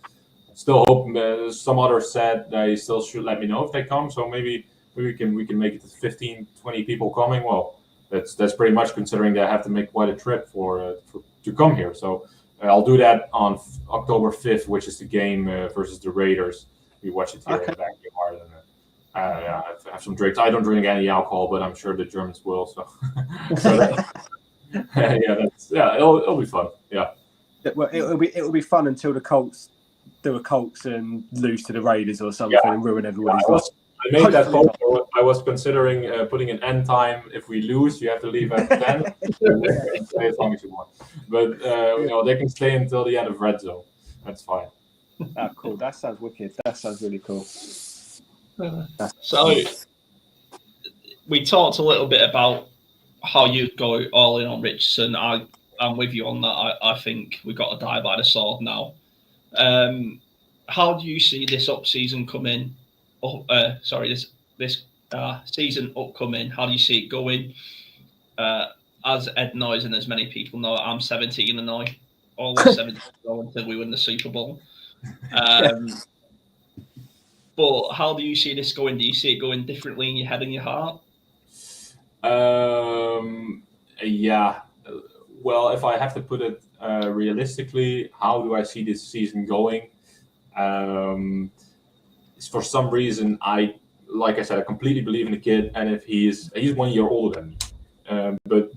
still hope some others said they still should let me know if they come. So maybe we can make it to 15, 20 people coming. Well, that's pretty much considering they have to make quite a trip for to come here. So I'll do that on October 5th, which is the game versus the Raiders. We watch it here in the backyard. And have some drinks. I don't drink any alcohol, but I'm sure the Germans will. So, it'll be fun. Yeah. Well, it'll be fun until the Colts do a Colts and lose to the Raiders or something and ruin everybody's life. I made that vote. I was considering putting an end time. If we lose, you have to leave at 10. Stay as long as you want. But they can stay until the end of red zone. That's fine. Cool. That sounds wicked. That sounds really cool. So we talked a little bit about how you go all in on Richardson. I'm with you on that. I think we've got to die by the sword now. How do you see this season coming? This season upcoming. How do you see it going? As Ed knows, and as many people know, I'm 17-0, always 17-0 until we win the Super Bowl. But how do you see this going? Do you see it going differently in your head and your heart? Yeah. Well, if I have to put it realistically, how do I see this season going? For some reason, like I said, I completely believe in the kid, and if he's 1 year older than me, but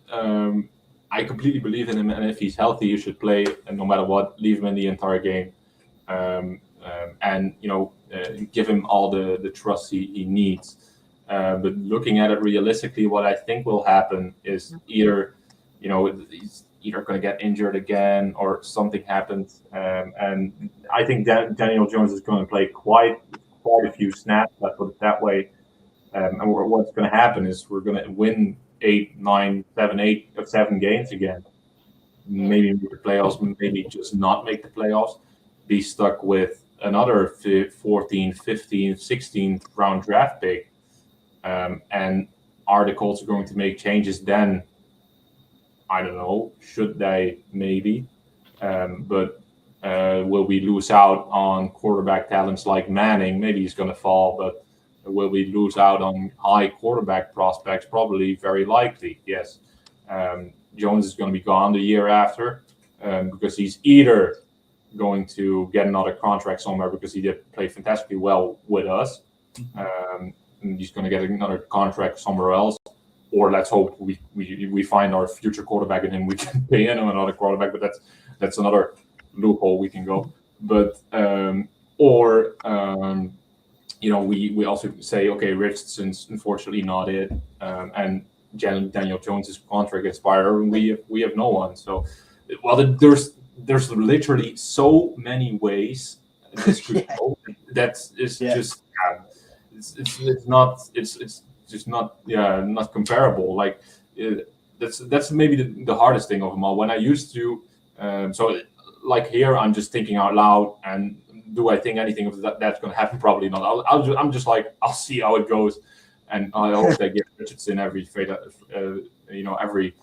I completely believe in him, and if he's healthy, he should play, and no matter what, leave him in the entire game, and give him all the trust he needs. But looking at it realistically, what I think will happen is either he's either going to get injured again or something happens, and I think Daniel Jones is going to play quite a few snaps, let's put it that way. And what's going to happen is we're going to win 8, 9, 7 games again. Maybe make the playoffs, maybe just not make the playoffs, be stuck with another 14, 15, 16 round draft pick. And are the Colts going to make changes then? I don't know. Should they? Maybe. But will we lose out on quarterback talents like Manning? Maybe he's going to fall, but will we lose out on high quarterback prospects? Probably, very likely, yes. Jones is going to be gone the year after because he's either going to get another contract somewhere because he did play fantastically well with us. And he's going to get another contract somewhere else, or let's hope we find our future quarterback and him we can pay him another quarterback. But that's another loophole we can go. But we also say, okay, Richardson's unfortunately not it, and Daniel Jones's contract expire, and we have no one. So, well, there's literally so many ways this could go. That's just it's just not comparable. Like that's maybe the hardest thing of them all. When I used to, so like here, I'm just thinking out loud, and do I think anything of that's going to happen? Probably not. I'm just like, I'll see how it goes, and I hope they give Richardson every fate, every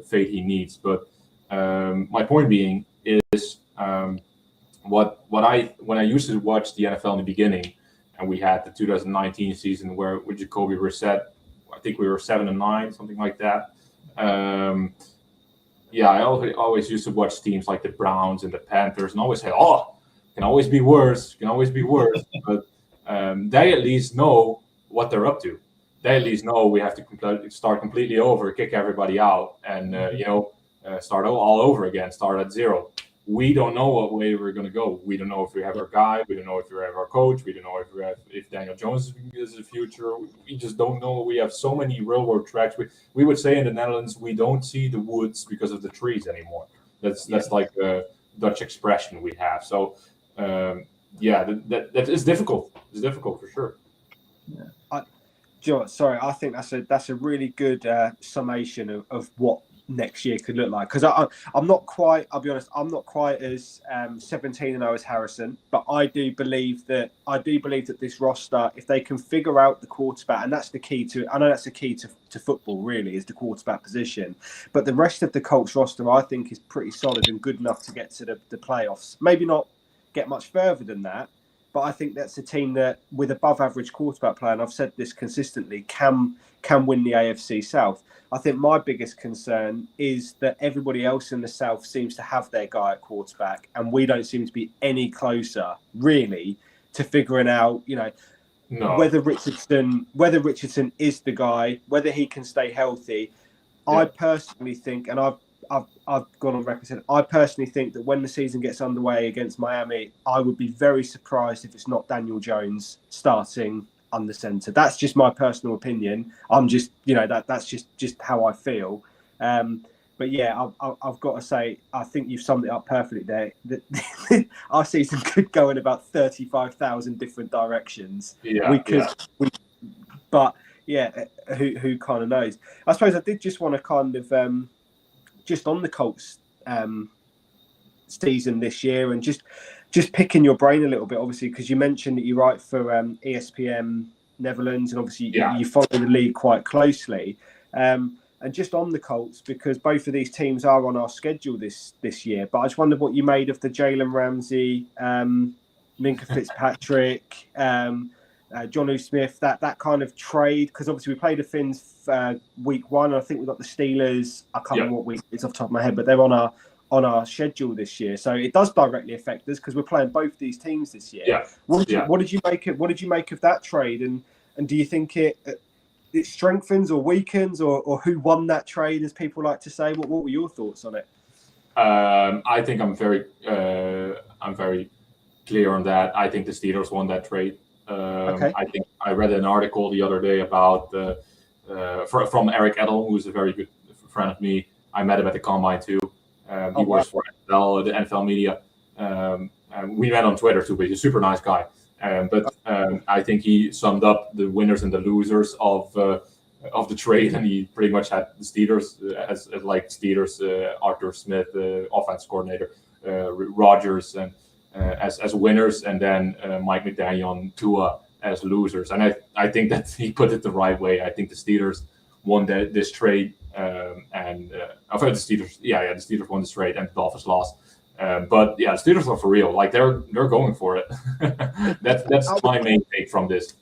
fate he needs. But my point being is, when I used to watch the NFL in the beginning, and we had the 2019 season where with Jacoby Brissett, I think we were 7-9, something like that. I always used to watch teams like the Browns and the Panthers, and always say, "Oh, can always be worse. Can always be worse." But they at least know what they're up to. They at least know we have to start completely over, kick everybody out, and start all over again, start at zero. We don't know what way we're going to go. We don't know if we have our guy. We don't know if we have our coach. We don't know if Daniel Jones is the future. We just don't know. We have so many railroad tracks. We would say in the Netherlands, we don't see the woods because of the trees anymore. That's like a Dutch expression we have. So, that is difficult. It's difficult for sure. Yeah. Joe, sorry, I think that's a really good summation of what next year could look like, because I'm not quite, I'll be honest, I'm not quite as 17-0 as Harrison, but I do believe that this roster, if they can figure out the quarterback, and that's the key to, I know that's the key to football really, is the quarterback position, but the rest of the Colts roster I think is pretty solid and good enough to get to the playoffs. Maybe not get much further than that, but I think that's a team that with above average quarterback play, and I've said this consistently, can win the AFC South. I think my biggest concern is that everybody else in the South seems to have their guy at quarterback, and we don't seem to be any closer, really, to figuring out, whether Richardson is the guy, whether he can stay healthy. Yeah. I personally think, and I've gone on record saying, I personally think that when the season gets underway against Miami, I would be very surprised if it's not Daniel Jones starting under center. That's just my personal opinion. I'm just, that's just how I feel. But yeah, I've got to say, I think you've summed it up perfectly there. That our season could go in about 35,000 different directions. But yeah, who kind of knows? I suppose I did just want to kind of just on the Colts season this year, and just picking your brain a little bit, obviously, because you mentioned that you write for ESPN Netherlands, and obviously you follow the league quite closely. And just on the Colts, because both of these teams are on our schedule this year, but I just wondered what you made of the Jalen Ramsey, Minka Fitzpatrick, Jonnu Smith, that kind of trade, because obviously we played the Finns week 1, and I think we've got the Steelers, I can't remember what week it's off the top of my head, but they're on our schedule this year, so it does directly affect us because we're playing both these teams this year. What did you make of that trade, and do you think it strengthens or weakens, or who won that trade, as people like to say? What were your thoughts on it? I think I'm very clear on that. I think the Steelers won that trade. Okay. I think I read an article the other day about from Eric Edel, who's a very good friend of me. I met him at the Combine too. He works for NFL, the NFL media. We met on Twitter too, but he's a super nice guy. But I think he summed up the winners and the losers of the trade, and he pretty much had the Steelers as Arthur Smith, offense coordinator, Rodgers, and as winners, and then Mike McDaniel and Tua as losers. And I think that he put it the right way. I think the Steelers won this trade, the Steelers won this trade, and the Dolphins lost. But yeah, the Steelers are for real. Like they're going for it. That's my main take from this.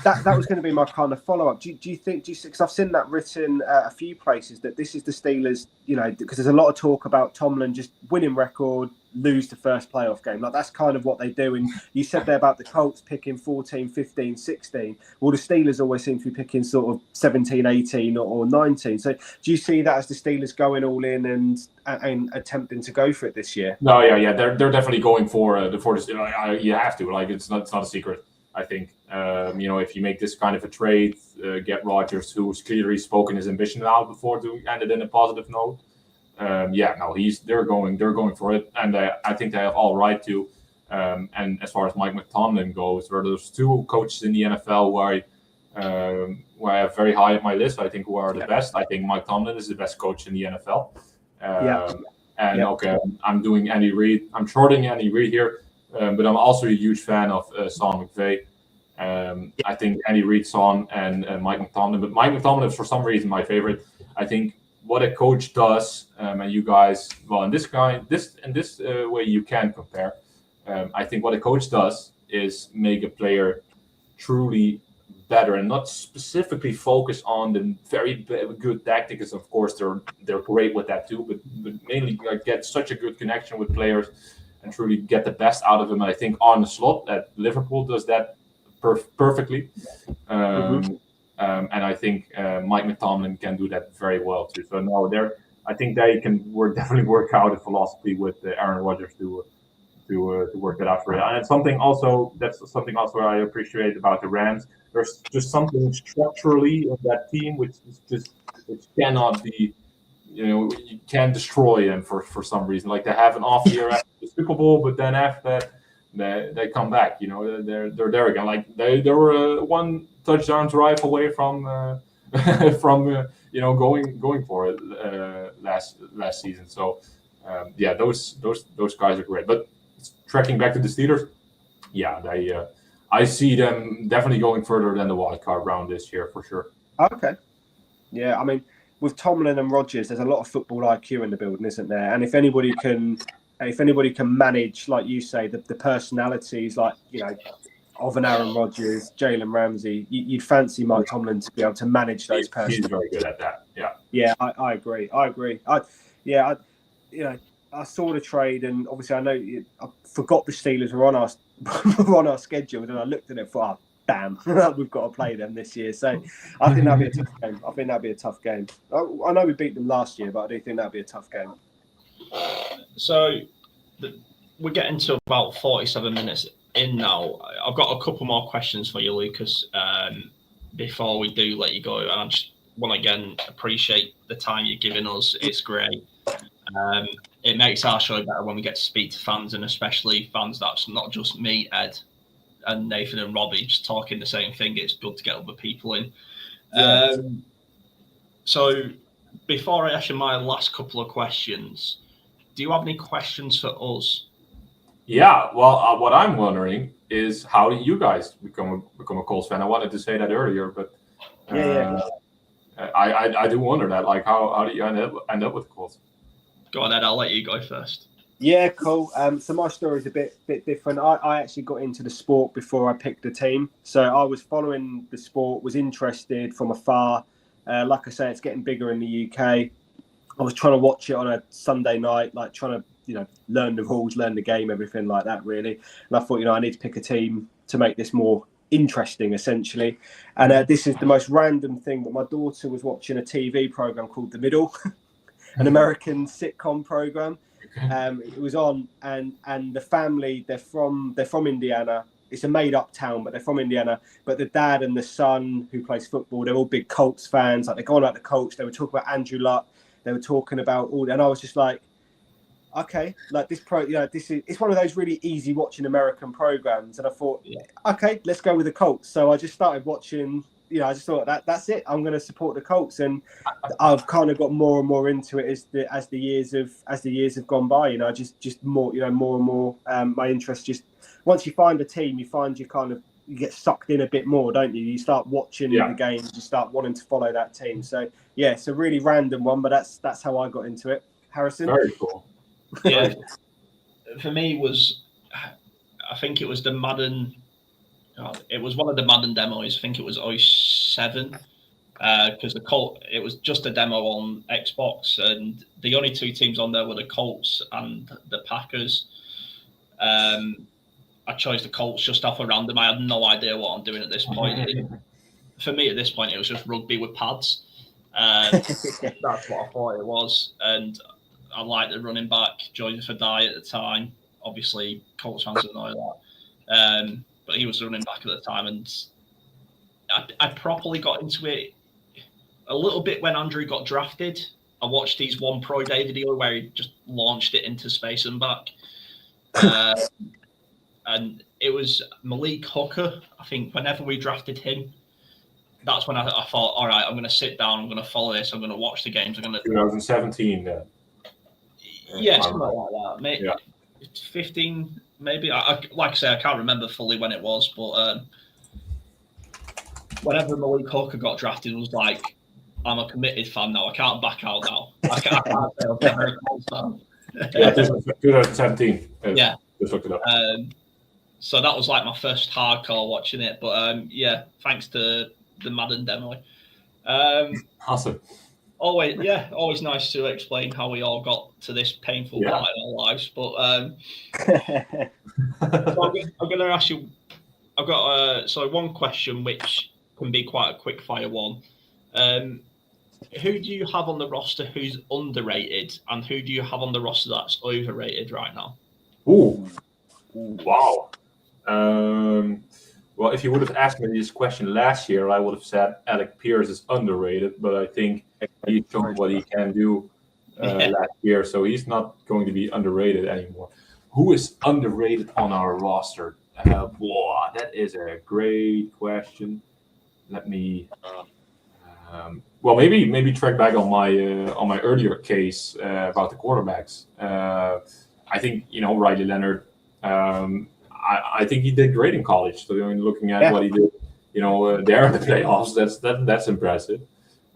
that was going to be my kind of follow up. Do you think? Because I've seen that written a few places that this is the Steelers. Because there's a lot of talk about Tomlin just winning record, lose the first playoff game. Like that's kind of what they do. And you said there about the Colts picking 14, 15, 16. Well, the Steelers always seem to be picking sort of 17, 18 or 19. So do you see that as the Steelers going all in and attempting to go for it this year? No, yeah, they're definitely going for the. You have to, like, it's not a secret. I think if you make this kind of a trade, get Rodgers, who's clearly spoken his ambition out before to end it in a positive note. They're going for it, and I think they have all right to. And as far as Mike McTomlin goes, there's two coaches in the NFL who I have very high on my list. I think who are the best. I think Mike Tomlin is the best coach in the NFL. I'm doing Andy Reid. I'm shorting Andy Reid here. But I'm also a huge fan of Sean McVay. I think Andy Reid, Sean, and Mike McTomlin. But Mike McTomlin is for some reason my favorite. I think what a coach does, and you guys, well, in this way you can compare. I think what a coach does is make a player truly better and not specifically focus on the very good tactics. Of course, they're great with that too, but mainly get such a good connection with players and truly get the best out of them. And I think Arne Slot at Liverpool does that perfectly. And I think Mike McTomlin can do that very well too. So no, I think they can definitely work out a philosophy with Aaron Rodgers to work that out for it. And it's something also I appreciate about the Rams. There's just something structurally of that team which cannot be. You can't destroy them for some reason. Like they have an off year after the Super Bowl, but then after that, they come back. They're there again. Like they were one touchdown drive away from going for it last season. So those guys are great. But tracking back to the Steelers, I see them definitely going further than the wild card round this year for sure. Okay, yeah, I mean, with Tomlin and Rodgers, there's a lot of football IQ in the building, isn't there? And if anybody can manage, like you say, the personalities, like of an Aaron Rodgers, Jalen Ramsey, you'd fancy Mike Tomlin to be able to manage those personalities. He's very good at that. Yeah. Yeah, I agree. I saw the trade, and obviously I forgot the Steelers were on our schedule, and I looked at it for. Damn, we've got to play them this year. So I think that'll be a tough game. I know we beat them last year, but I do think that'll be a tough game. So we're getting to about 47 minutes in now. I've got a couple more questions for you, Lucas, before we do let you go. And I just want to again appreciate the time you're giving us. It's great. It makes our show better when we get to speak to fans, and especially fans that's not just me, Ed, and Nathan and Robbie just talking the same thing. It's good to get other people in. Yeah. So before I ask you my last couple of questions, do you have any questions for us? Yeah, well, what I'm wondering is how do you guys become a Colts fan? I wanted to say that earlier, but I do wonder that. Like, how do you end up with the Colts? Go on, Ed. I'll let you go first. Yeah, cool. So my story is a bit different. I actually got into the sport before I picked the team. So I was following the sport, was interested from afar. Like I say, it's getting bigger in the UK. I was trying to watch it on a Sunday night, like trying to, learn the rules, learn the game, everything like that, really. And I thought, I need to pick a team to make this more interesting, essentially. And this is the most random thing, but my daughter was watching a TV program called The Middle, an American sitcom program. It was on, and the family, they're from Indiana. It's a made-up town, but they're from Indiana. But the dad and the son, who plays football, they're all big Colts fans. Like, they're going about the Colts. They were talking about Andrew Luck. They were talking about all, and I was just like, okay, like this it's one of those really easy watching American programs. And I thought, okay, let's go with the Colts. So I just started watching. I just thought that's it. I'm going to support the Colts, and I've kind of got more and more into it as the years have gone by. Just more, more and more. My interest just once you find a team, you get sucked in a bit more, don't you? You start watching the games, you start wanting to follow that team. So yeah, it's a really random one, but that's how I got into it. Harrison, very cool. Yeah, for me I think it was the Madden It was one of the Madden demos. I think it was 07. Because it was just a demo on Xbox, and the only two teams on there were the Colts and the Packers. I chose the Colts just off a random. I had no idea what I'm doing at this point. For me, at this point, it was just rugby with pads. That's what I thought it was, and I liked the running back, Joseph Adai at the time. Obviously, Colts fans don't know that, but he was the running back at the time, and I properly got into it a little bit when Andrew got drafted. I watched his one Pro Day video where he just launched it into space and back. And it was Malik Hooker. I think whenever we drafted him, that's when I thought, all right, I'm going to sit down. I'm going to follow this. I'm going to watch the games. I'm going to 2017. Yeah, something like that. Maybe 15, maybe. Like I say, I can't remember fully when it was, but whenever Malik Hooker got drafted, it was like, I'm a committed fan now. I can't back out now. I can't say I'm a very Colts fan. Yeah, 2017. Yeah. Just looked it up. So that was like my first hardcore watching it. But yeah, thanks to the Madden demo. Awesome. Always nice to explain how we all got to this painful part in our lives. But so I'm going to ask you. I've got one question which can be quite a quick fire one. Who do you have on the roster who's underrated, and who do you have on the roster that's overrated right now? Ooh, wow. Well, if you would have asked me this question last year, I would have said Alec Pierce is underrated, but I think he showed what he can do last year, so he's not going to be underrated anymore. Who is underrated on our roster? That is a great question. Let me, maybe track back on my earlier case about the quarterbacks. I think Riley Leonard. I think he did great in college. So looking at what he did, there in the playoffs, that's impressive.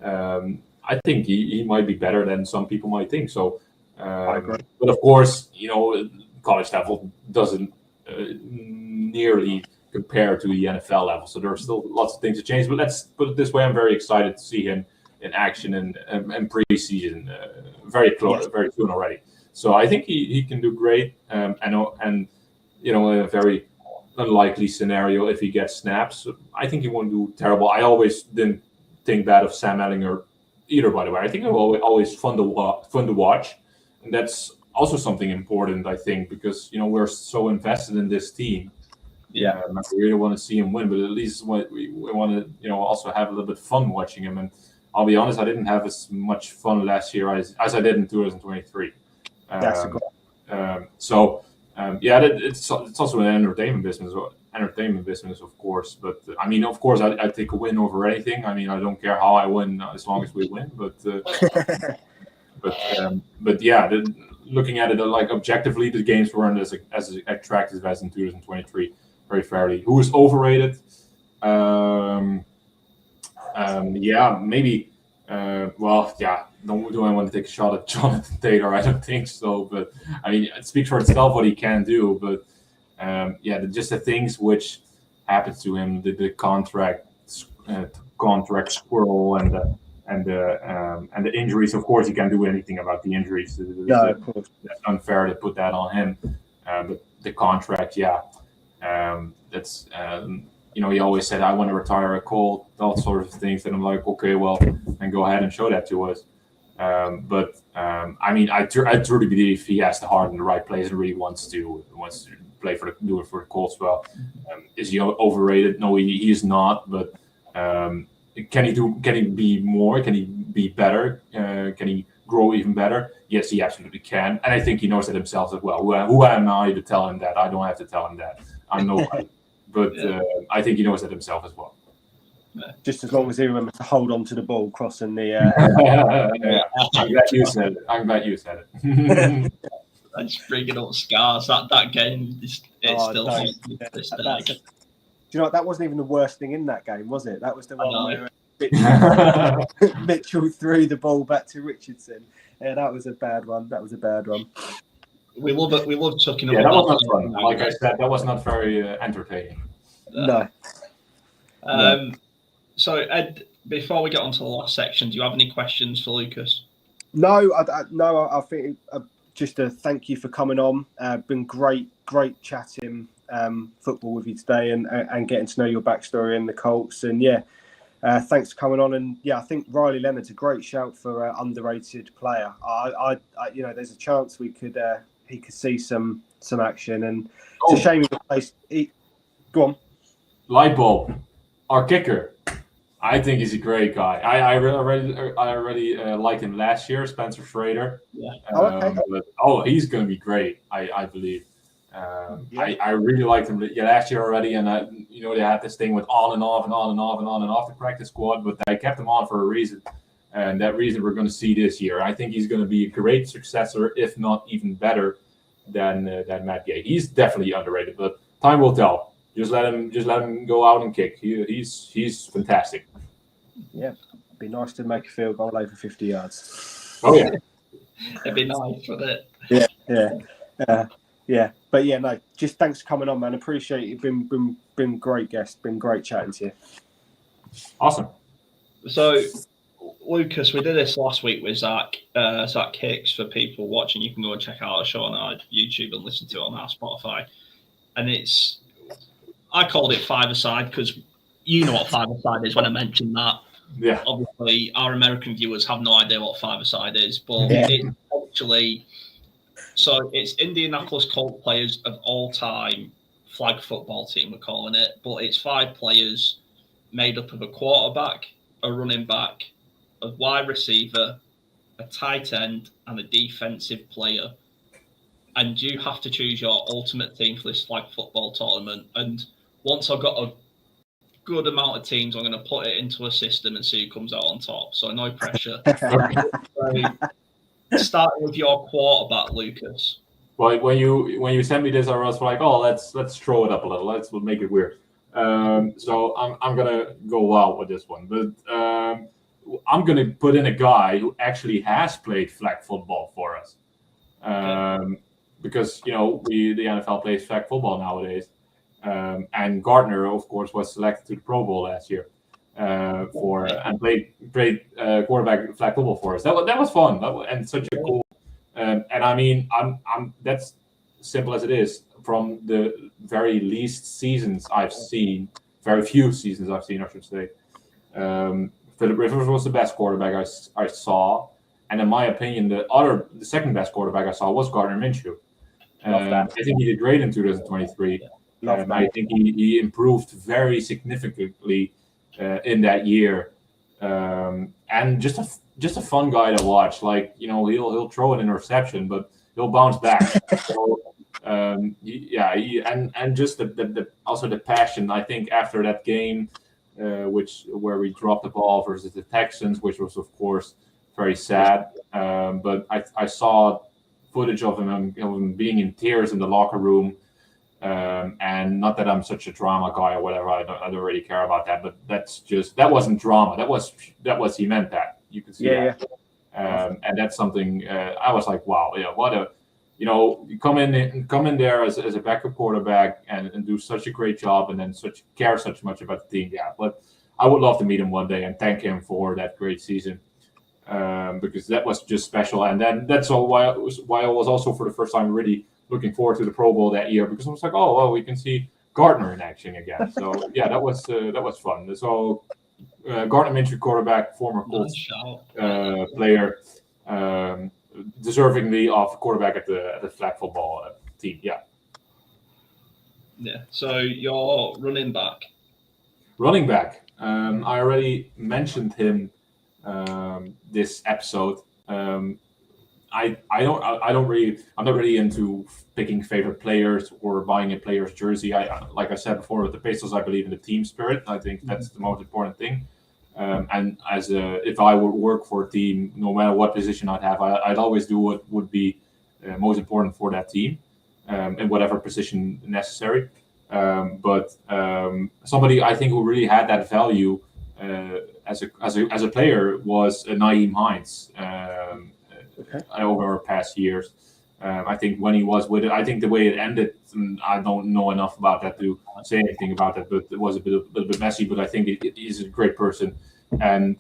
I think he might be better than some people might think. So, but of course, college level doesn't nearly compare to the NFL level. So there are still lots of things to change. But let's put it this way: I'm very excited to see him in action and preseason, very close, very soon already. So I think he can do great. In a very unlikely scenario, if he gets snaps, I think he won't do terrible. I always didn't think bad of Sam Ehlinger either, by the way. I think it was always fun to watch. And that's also something important, I think, because, we're so invested in this team. Yeah, we really want to see him win, but at least we want to, also have a little bit of fun watching him. And I'll be honest, I didn't have as much fun last year as I did in 2023. That's a good. It's also an entertainment business, of course. But of course, I take a win over anything. I don't care how I win as long as we win. But looking at it like objectively, the games weren't as attractive as in 2023. Very fairly. Who is overrated? Maybe. Do I want to take a shot at Jonathan Taylor? I don't think so. But it speaks for itself what he can do. But just the things which happened to him, the contract squirrel and the injuries. Of course, he can't do anything about the injuries. No, of course. That's unfair to put that on him. But the contract, that's. He always said, I want to retire a Colt, all sorts of things. And I'm like, okay, well, then go ahead and show that to us. I truly believe he has the heart in the right place and really wants to play do it for the Colts well. Is he overrated? No, he is not. But can he be more? Can he be better? Can he grow even better? Yes, he absolutely can. And I think he knows that himself as well. Who am I to tell him that? I don't have to tell him that. I'm nobody. But I think he knows that himself as well. Just as long as he remembers to hold on to the ball crossing the. I'm glad you said it. That's bringing up scars. That game, it's still. Do you know what? That wasn't even the worst thing in that game, was it? That was the one where Mitchell threw the ball back to Richardson. Yeah, that was a bad one. We love it. We love chucking. Yeah, that was not fun. Like I said, that was not very entertaining. No. So, Ed, before we get on to the last section, do you have any questions for Lucas? No, I think just a thank you for coming on. Been great chatting football with you today and getting to know your backstory in the Colts. And thanks for coming on. And I think Riley Leonard's a great shout for underrated player. I there's a chance he could see some action. And it's a shame he replaced. Go on. Light bulb, our kicker. I think he's a great guy. I already liked him last year, Spencer Schrader. Yeah. He's going to be great. I believe. I really liked him last year already, and they had this thing with on and off the practice squad, but they kept him on for a reason, and that reason we're going to see this year. I think he's going to be a great successor, if not even better than Matt Gay. He's definitely underrated, but time will tell. Just let him go out and kick. He's fantastic. Yeah, it'd be nice to make a field goal over 50 yards. Oh yeah, it'd be nice, wouldn't it? Yeah. But no, just thanks for coming on, man. Appreciate it. Been great guest. Been great chatting to you. Awesome. So, Lucas, we did this last week with Zach Hicks. For people watching, you can go and check out our show on our YouTube and listen to it on our Spotify. And I called it five-a-side because you know what five-a-side is when I mentioned that. Yeah. Obviously, our American viewers have no idea what five-a-side is, but it's actually it's Indianapolis Colts players of all time flag football team, we're calling it, but it's 5 players made up of a quarterback, a running back, a wide receiver, a tight end, and a defensive player. And you have to choose your ultimate team for this flag football tournament. And once I've got a good amount of teams, I'm going to put it into a system and see who comes out on top. So no pressure. Starting with your quarterback, Lucas. Well, when you sent me this, I was like, oh, let's throw it up a little. Let's make it weird. So I'm gonna go wild with this one, but I'm gonna put in a guy who actually has played flag football for us. Because the NFL plays flag football nowadays, and Gardner, of course, was selected to the Pro Bowl last year and played quarterback flag football for us. That was fun, and such a cool. And I mean, I'm that's simple as it is. From the very few seasons I've seen, I should say. Philip Rivers was the best quarterback I saw, and in my opinion, the second best quarterback I saw was Gardner Minshew. I think he did great in 2023. I think he improved very significantly in that year, and just a fun guy to watch. Like he'll throw an interception, but he'll bounce back. So, and just also the passion. I think after that game, where we dropped the ball versus the Texans, which was of course very sad. But I saw footage of him being in tears in the locker room. And not that I'm such a drama guy or whatever. I don't really care about that. But that wasn't drama. That was he meant that. You could see that. And that's something I was like, wow, what a. You come in there as a backup quarterback and do such a great job, and then care such much about the team. Yeah, but I would love to meet him one day and thank him for that great season, because that was just special. And then that's all why I was also for the first time really looking forward to the Pro Bowl that year, because I was like, oh well, we can see Gardner in action again. So yeah, that was fun. So Gardner Minshew, quarterback, former Colts player. Deservingly of quarterback at the flag football team. Yeah. So your running back. I already mentioned him this episode. I'm not really into picking favorite players or buying a player's jersey. Like I said before, with the Pacers, I believe in the team spirit. I think that's the most important thing. And if I would work for a team, no matter what position I'd have, I'd always do what would be most important for that team, in whatever position necessary. But somebody I think who really had that value as a player was Naeem Hines over our past years. I think when he was with it, I think the way it ended, I don't know enough about that to say anything about that, but it was a little bit messy. But I think he's a great person, and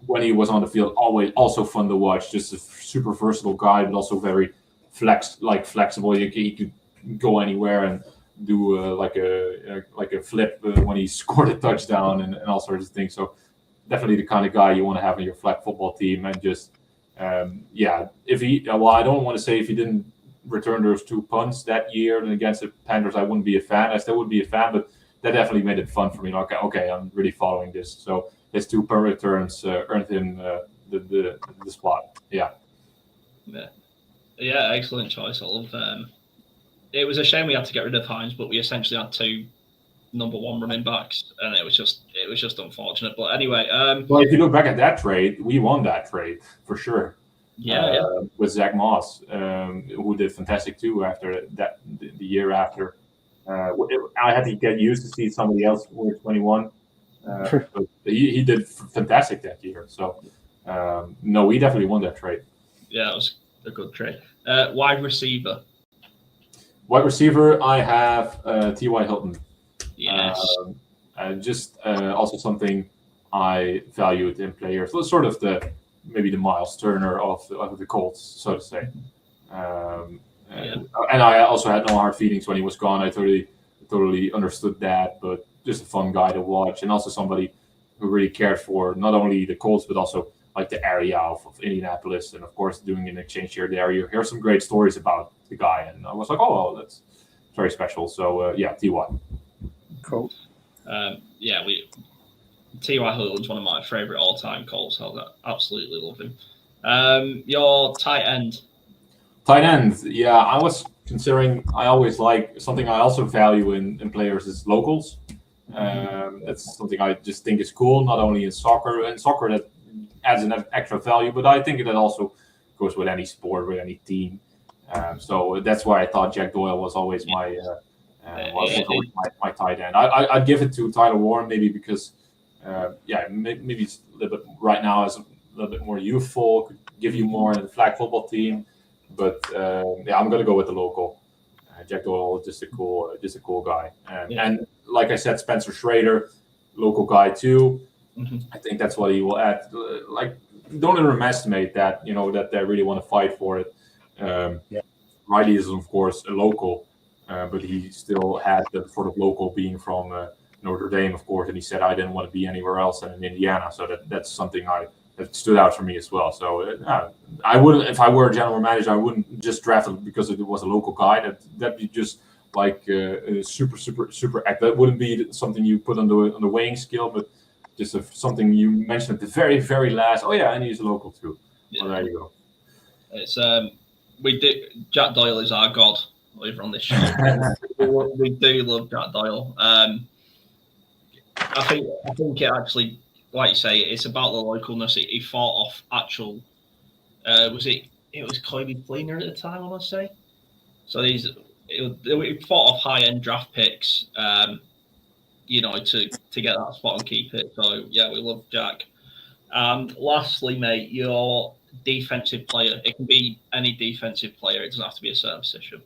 when he was on the field, always also fun to watch. Just a super versatile guy, but also very flexible. He could go anywhere and do like a flip when he scored a touchdown and all sorts of things. So definitely the kind of guy you want to have in your flag football team, and just if he, well, I don't want to say if he didn't return those 2 punts that year and against the Panthers, I wouldn't be a fan. I still would be a fan, but that definitely made it fun for me. Like, okay, I'm really following this. So his 2 punt returns earned him the spot. Yeah, excellent choice. I love. It was a shame we had to get rid of Hines, but we essentially had 2 number 1 running backs, and it was just unfortunate. But anyway, well, if you look back at that trade, we won that trade for sure. With Zach Moss, who did fantastic too after that. The year after, I had to get used to see somebody else wear 21. But he did fantastic that year. So no, we definitely won that trade. Yeah, it was a good trade. Wide receiver. Wide receiver, I have T.Y. Hilton. Yes. Just also something I valued in players. Sort of maybe the Miles Turner of the Colts, so to say. And I also had no hard feelings when he was gone. I totally understood that, but just a fun guy to watch, and also somebody who really cared for not only the Colts but also like the area of Indianapolis, and of course doing an exchange here there. You hear some great stories about the guy, and I was like, oh, that's very special. So T.Y. Cool. T.Y. Hilton's one of my favorite all-time Colts. I absolutely love him. Your tight end. Tight end, yeah. I was considering. I always like something I also value in players is locals. That's something I just think is cool. Not only in soccer, that adds an extra value, but I think that also goes with any sport, with any team. So that's why I thought Jack Doyle was always my tight end. I'd give it to Tyler Warren maybe because maybe it's a little bit right now is a little bit more youthful, could give you more in the flag football team. But I'm gonna go with the local. Jack Doyle is just a cool guy, and like I said, Spencer Schrader, local guy too. Mm-hmm. I think that's what he will add. Like, don't underestimate that. That they really want to fight for it. Riley is of course a local, but he still had the sort of local being from Notre Dame, of course, and he said I didn't want to be anywhere else than in Indiana. So that's something that stood out for me as well. So I wouldn't, if I were a general manager, I wouldn't just draft it because it was a local guy. That'd be just like super act. That wouldn't be something you put on the weighing scale, but just something you mentioned at the very, very last. Oh yeah, and he's local too. Yeah. Well, there you go. It's Jack Doyle is our god over on this show. we do love Jack Doyle. I think it actually, like you say, it's about the localness. He fought off actual. It was Kobe Fleener at the time, I want to say. So he fought off high-end draft picks, to get that spot and keep it. So yeah, we love Jack. And lastly, mate, your defensive player. It can be any defensive player. It doesn't have to be a certain position.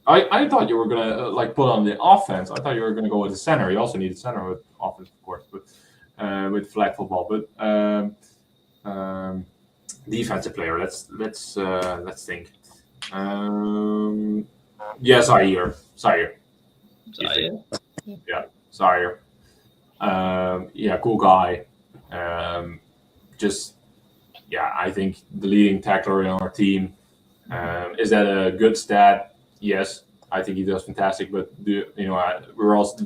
I thought you were gonna put on the offense. I thought you were gonna go with the center. You also need a center with offense, of course, but with flag football. But defensive player. Let's think. Zaire. Zaire. Yeah, Zaire. Cool guy. I think the leading tackler on our team. Is that a good stat? Yes, I think he does fantastic. But the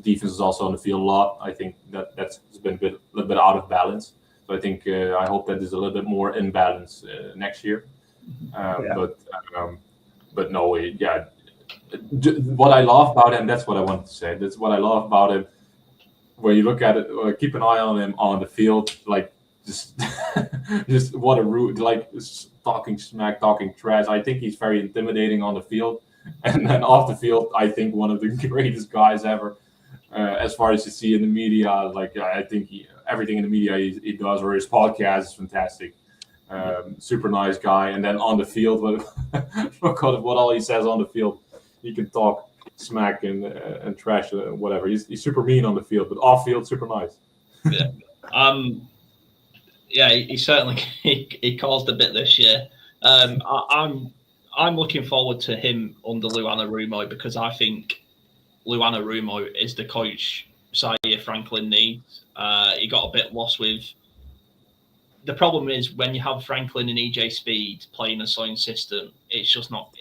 defense is also on the field a lot. I think that's been a little bit out of balance. So I think I hope that there's a little bit more in balance next year. But no, what I love about him, that's what I wanted to say. That's what I love about him. When you look at it, keep an eye on him on the field, like just what a rude, like talking smack, talking trash. I think he's very intimidating on the field, and then off the field, I think one of the greatest guys ever. As far as you see in the media, I think everything in the media he does or his podcast is fantastic. super nice guy, and then on the field, what all he says on the field, he can talk smack and trash whatever. He's super mean on the field, but off field, super nice. Yeah, he certainly he caused a bit this year. I'm looking forward to him under Lou Anarumo because I think Lou Anarumo is the coach Zaire Franklin needs. He got a bit lost with. The problem is when you have Franklin and EJ Speed playing the same system, it's just not.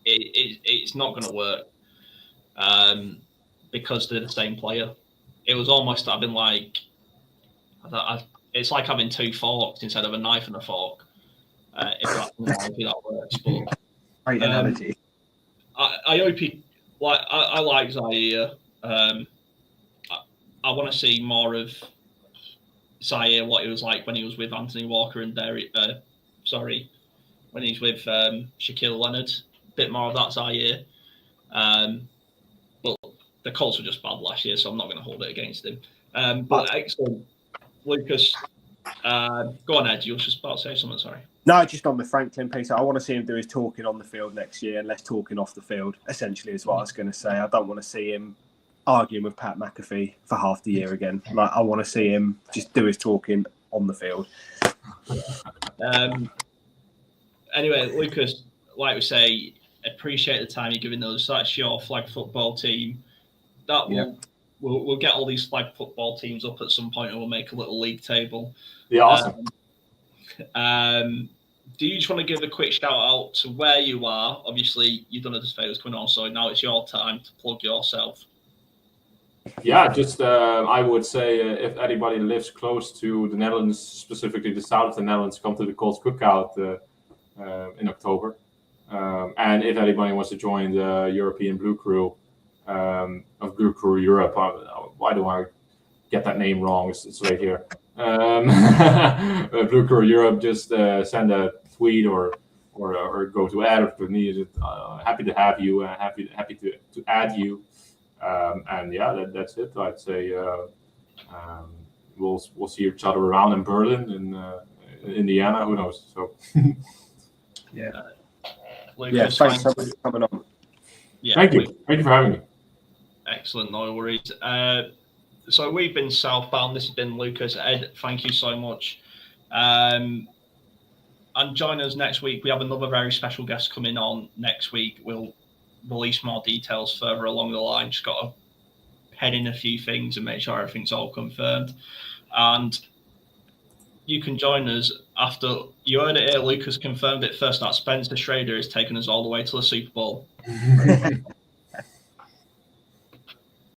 It's not going to work because they're the same player. It was almost having like. It's like having two forks instead of a knife and a fork. If that works, but great analogy. I hope he I like Zaire. I want to see more of Zaire, what he was like when he was with Anthony Walker and when he's with Shaquille Leonard. A bit more of that Zaire. But the Colts were just bad last year, so I'm not going to hold it against him. But excellent. Lucas, go on, Ed. You were just about to say something, sorry. No, just on the Franklin piece. I want to see him do his talking on the field next year and less talking off the field, essentially, is what I was going to say. I don't want to see him arguing with Pat McAfee for half the year again. Like, I want to see him just do his talking on the field. Anyway, Lucas, like we say, appreciate the time you're giving us. That's your flag football team. That will... We'll get all these flag football teams up at some point and we'll make a little league table. Yeah, awesome. Do you just want to give a quick shout out to where you are? Obviously, you've done a favors coming on, so now it's your time to plug yourself. Yeah, just I would say if anybody lives close to the Netherlands, specifically the south of the Netherlands, come to the Colts Cookout in October. And if anybody wants to join the European Blue Crew, of Blue Crew Europe. Why do I get that name wrong? It's right here. Blue Crew Europe. Just send a tweet or go to Ed or to me. Happy to have you. Happy to add you. And yeah, that's it. I'd say we'll see each other around in Berlin in Indiana. Who knows? So yeah. Lucas, thanks so much for coming on. Yeah, thank you for having me. Excellent, no worries. So we've been Southbound. This has been Lucas. Ed, thank you so much. And join us next week. We have another very special guest coming on next week. We'll release more details further along the line. Just got to head in a few things and make sure everything's all confirmed. And you can join us after you heard it here. Lucas confirmed it first that Spencer Schrader has taken us all the way to the Super Bowl.